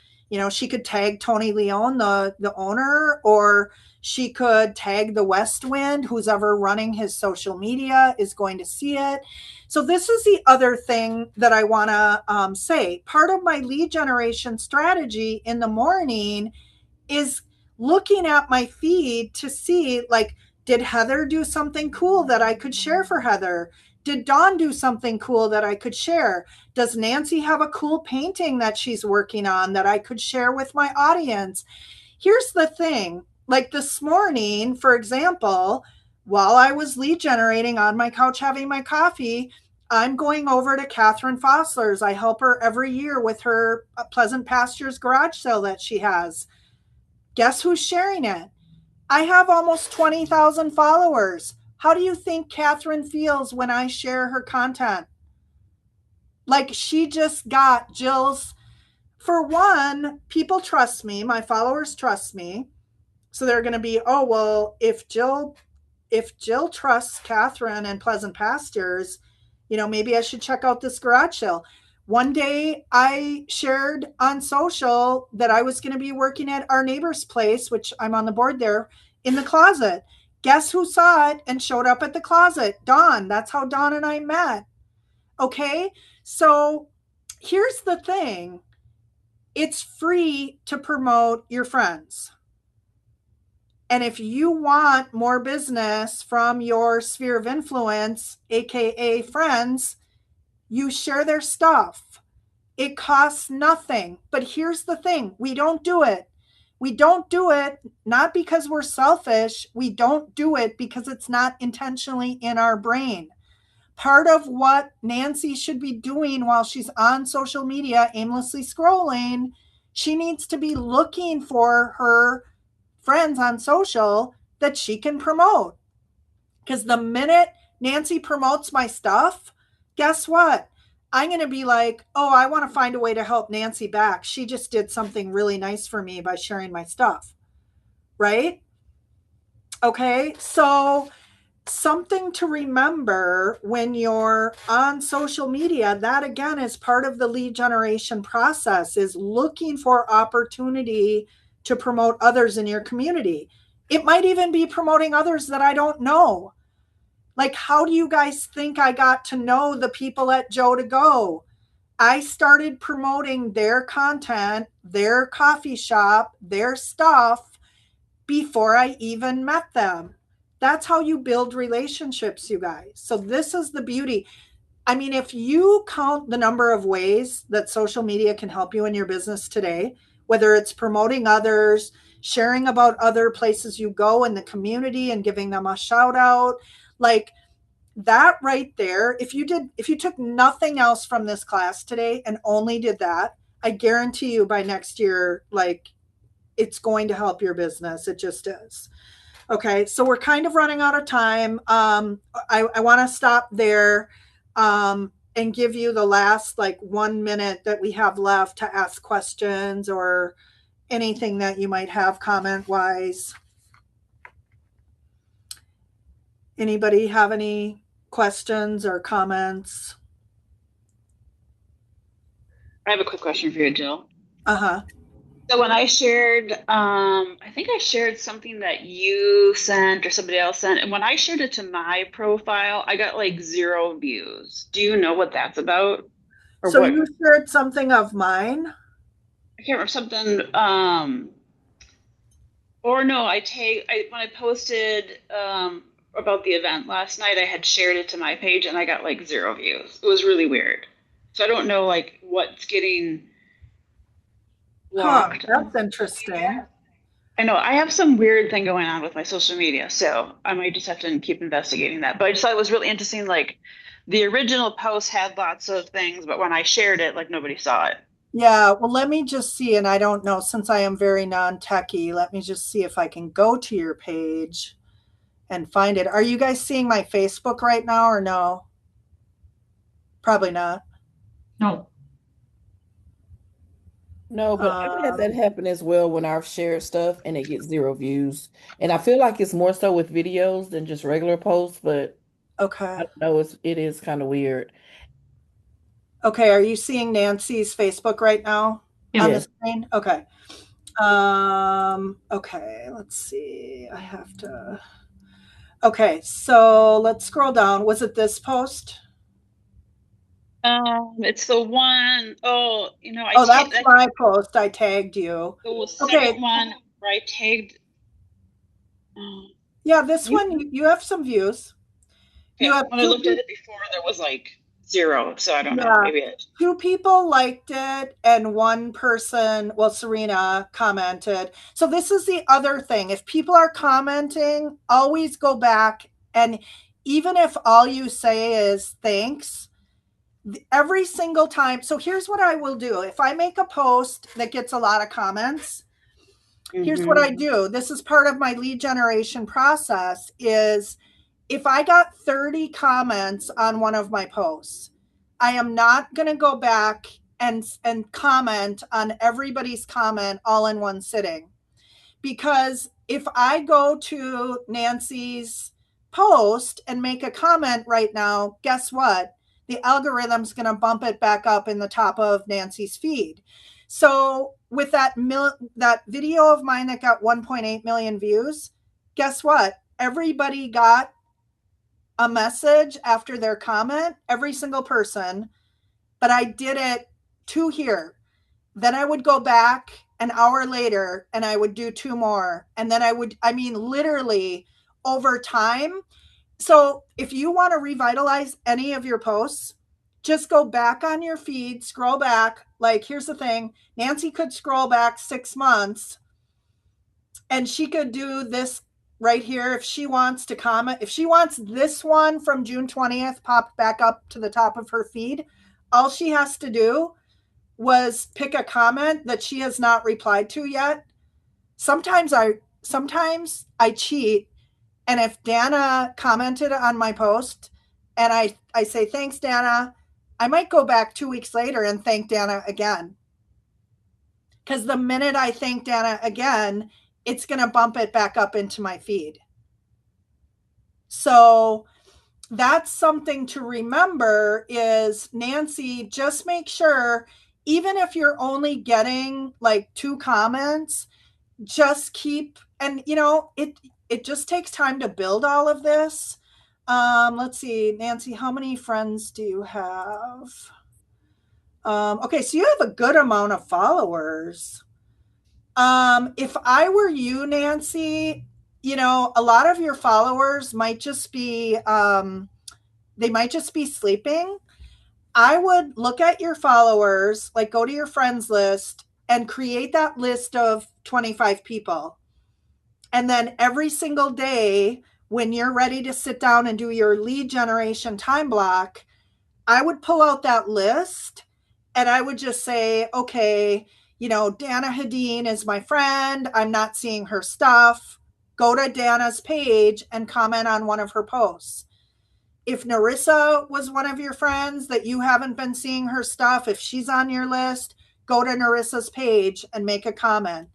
she could tag Tony Leone, the owner, or she could tag the West Wind. Who's ever running his social media is going to see it. So this is the other thing that I want to say. Part of my lead generation strategy in the morning is looking at my feed to see, like, did Heather do something cool that I could share for Heather? Did Dawn do something cool that I could share? Does Nancy have a cool painting that she's working on that I could share with my audience? Here's the thing. Like this morning, for example, while I was lead generating on my couch having my coffee, I'm going over to Catherine Fossler's. I help her every year with her Pleasant Pastures garage sale that she has. Guess who's sharing it? I have almost 20,000 followers. How do you think Catherine feels when I share her content? Like, she just got Jill's. For one, people trust me. My followers trust me. So they're going to be, oh, well, if Jill trusts Catherine and Pleasant Pastures, maybe I should check out this garage sale. One day I shared on social that I was going to be working at our neighbor's place, which I'm on the board there, in the closet. Guess who saw it and showed up at the closet? Dawn. That's how Dawn and I met. Okay. So here's the thing. It's free to promote your friends. And if you want more business from your sphere of influence, AKA friends, you share their stuff. It costs nothing. But here's the thing, we don't do it. We don't do it not because we're selfish. We don't do it because it's not intentionally in our brain. Part of what Nancy should be doing while she's on social media, aimlessly scrolling, she needs to be looking for her friends on social that she can promote. Because the minute Nancy promotes my stuff, guess what? I'm going to be like, oh, I want to find a way to help Nancy back. She just did something really nice for me by sharing my stuff. Right? Okay. So, something to remember when you're on social media, that again is part of the lead generation process, is looking for opportunity to promote others in your community. It might even be promoting others that I don't know. Like, how do you guys think I got to know the people at Joe to Go? I started promoting their content, their coffee shop, their stuff before I even met them. That's how you build relationships, you guys. So this is the beauty. I mean, if you count the number of ways that social media can help you in your business today, whether it's promoting others, sharing about other places you go in the community and giving them a shout out, like that right there, if you took nothing else from this class today and only did that, I guarantee you by next year, like, it's going to help your business. It just is. Okay, so we're kind of running out of time. I want to stop there and give you the last like 1 minute that we have left to ask questions or anything that you might have comment wise. Anybody have any questions or comments? I have a quick question for you, Jill. Uh-huh. So when I shared, I think I shared something that you sent or somebody else sent, and when I shared it to my profile, I got like 0 views. Do you know what that's about? Or So what? you shared something of mine. I can't remember something. Or no, when I posted about the event last night, I had shared it to my page and I got like 0 views. It was really weird. So I don't know like what's getting Huh, blocked on that's social media. interesting. I know I have some weird thing going on with my social media, so I might just have to keep investigating that. But I just thought it was really interesting. Like the original post had lots of things, but when I shared it, like nobody saw it. Yeah, well, let me just see. And I don't know, since I am very non-techie, let me just see if I can go to your page and find it. Are you guys seeing my Facebook right now or no? Probably not. No. No, but I've had that Um, happen as well when I've shared stuff and it gets 0 views. And I feel like it's more so with videos than just regular posts, but I okay. don't know, it is kind of weird. Okay, are you seeing Nancy's Facebook right now on Yeah. the Yes. screen? Okay. Okay, let's see. I have to. Okay, so let's scroll down. Was it this post? It's the one oh I Oh, tagged that's that my post. I tagged you. the Okay, second one where I tagged. Oh, yeah, this you, one you have some views. You okay, have when I two looked at people. it before, there was like 0, so I don't know. Yeah, Maybe it. two people liked it, and one person, well, Serena commented. So this is the other thing. If people are commenting, always go back, and even if all you say is thanks, every single time. So here's what I will do. If I make a post that gets a lot of comments, here's what I Mm-hmm. do. This is part of my lead generation process is if I got 30 comments on one of my posts, I am not going to go back and comment on everybody's comment all in one sitting. Because if I go to Nancy's post and make a comment right now, guess what? The algorithm's going to bump it back up in the top of Nancy's feed. So with that video of mine that got 1.8 million views, guess what? Everybody got a message after their comment, every single person, but I did it to here. Then I would go back an hour later and I would do 2 more. And then I mean, literally over time. So if you want to revitalize any of your posts, just go back on your feed, scroll back. Like, here's the thing, Nancy could scroll back 6 months and she could do this right here if she wants to comment. If she wants this one from June 20th popped back up to the top of her feed, all she has to do was pick a comment that she has not replied to yet. Sometimes I cheat, and if Dana commented on my post and I say thanks Dana, I might go back 2 weeks later and thank Dana again. Because the minute I thank Dana again, it's going to bump it back up into my feed. So that's something to remember is, Nancy, just make sure, even if you're only getting like 2 comments, just keep, and you know, it just takes time to build all of this. Let's see, Nancy, how many friends do you have? Okay, so you have a good amount of followers. If I were you, Nancy, you know, a lot of your followers might just be, they might just be sleeping. I would look at your followers, like go to your friends list and create that list of 25 people. And then every single day, when you're ready to sit down and do your lead generation time block, I would pull out that list and I would just say, okay, you know, Dana Hadeen is my friend. I'm not seeing her stuff. Go to Dana's page and comment on one of her posts. If Narissa was one of your friends that you haven't been seeing her stuff, if she's on your list, go to Narissa's page and make a comment.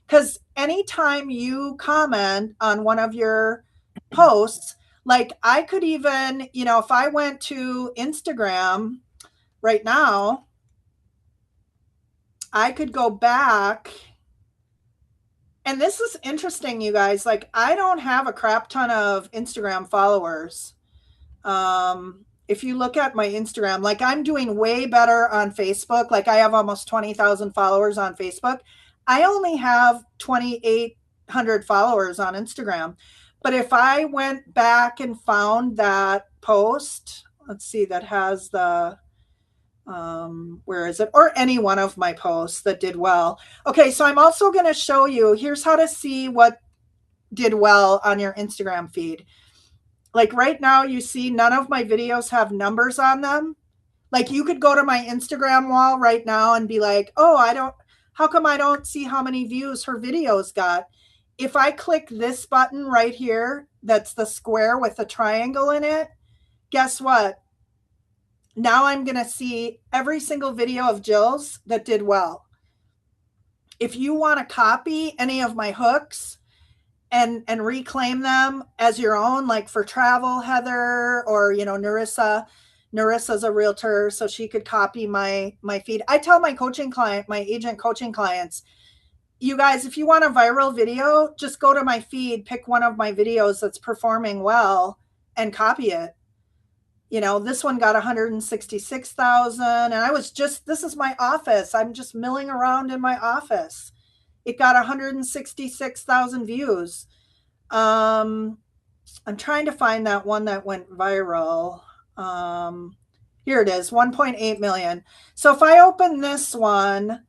Because anytime you comment on one of your posts, like I could even, you know, if I went to Instagram right now, I could go back. And this is interesting, you guys. Like, I don't have a crap ton of Instagram followers. If you look at my Instagram, like I'm doing way better on Facebook. Like I have almost 20,000 followers on Facebook. I only have 2,800 followers on Instagram. But if I went back and found that post, let's see, that has the, where is it? Or any one of my posts that did well. Okay, so I'm also going to show you, here's how to see what did well on your Instagram feed. Like right now, you see none of my videos have numbers on them. Like you could go to my Instagram wall right now and be like, oh, how come I don't see how many views her videos got? If I click this button right here, that's the square with the triangle in it, guess what? Now I'm going to see every single video of Jill's that did well. If you want to copy any of my hooks, and reclaim them as your own, like for travel, Heather, or, you know, Narissa's a realtor, so she could copy my feed. I tell my agent coaching clients, you guys, if you want a viral video, just go to my feed, pick one of my videos that's performing well and copy it. You know, this one got 166,000 and this is my office. I'm just milling around in my office. It got 166,000 views. I'm trying to find that one that went viral. Here it is, 1.8 million. So if I open this one,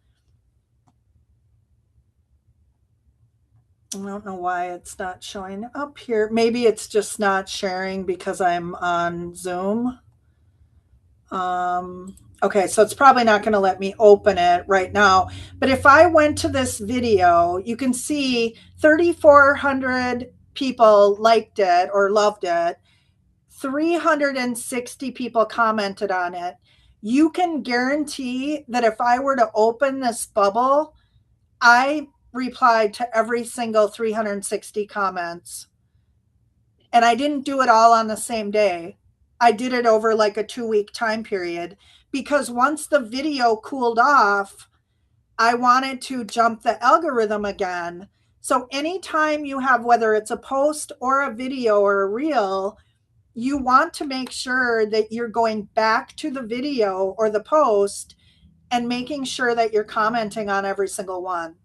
I don't know why it's not showing up here. Maybe it's just not sharing because I'm on Zoom. Okay, so it's probably not going to let me open it right now. But if I went to this video, you can see 3,400 people liked it or loved it. 360 people commented on it. You can guarantee that if I were to open this bubble, I replied to every single 360 comments. And I didn't do it all on the same day. I did it over like a 2-week time period, because once the video cooled off, I wanted to jump the algorithm again. So anytime you have, whether it's a post or a video or a reel, you want to make sure that you're going back to the video or the post and making sure that you're commenting on every single one.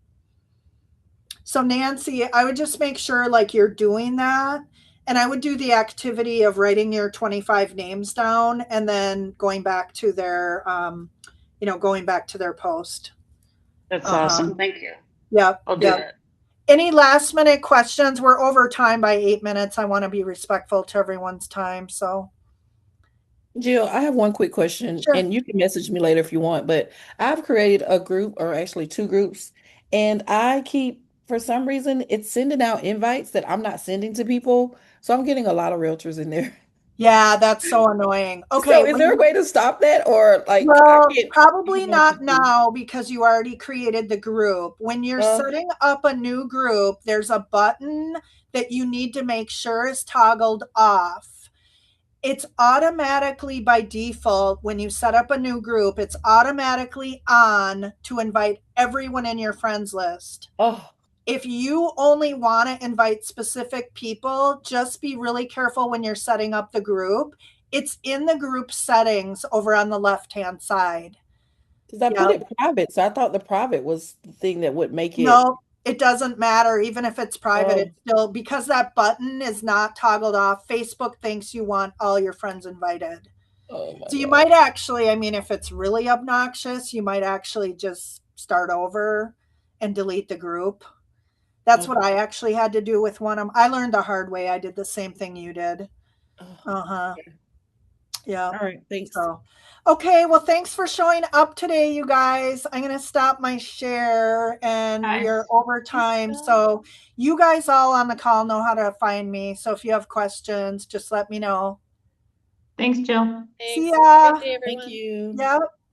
So Nancy, I would just make sure like you're doing that. And I would do the activity of writing your 25 names down and then going back to their, going back to their post. That's awesome. Thank you. Yep. I'll do that. Any last minute questions? We're over time by 8 minutes. I want to be respectful to everyone's time. So Jill, I have one quick question, Sure. and you can message me later if you want, but I've created a group, or actually two groups, and I keep, for some reason, it's sending out invites that I'm not sending to people. So I'm getting a lot of realtors in there. Yeah, that's so annoying. Okay. So is there a way to stop that? Or like, I Well, can't probably even not confused. now because you already created the group. When you're Uh, setting up a new group, there's a button that you need to make sure is toggled off. It's automatically by default when you set up a new group, it's automatically on to invite everyone in your friends list. oh, If you only want to invite specific people, just be really careful when you're setting up the group. It's in the group settings over on the left-hand side. because I put Yeah. it private, so I thought the private was the thing that would make it. No, it doesn't matter. Even if it's private, Oh. it's still, because that button is not toggled off, Facebook thinks you want all your friends invited. Oh my So you God. might actually, I mean, if it's really obnoxious, you might actually just start over and delete the group. That's what I actually had to do with one of them. I learned the hard way. I did the same thing you did. Okay. Yeah. All right, thanks. So, okay. Well, thanks for showing up today, you guys. I'm going to stop my share and we are over time. So you guys all on the call know how to find me. So if you have questions, just let me know. Thanks, Jill. See ya. Thank you. Yep.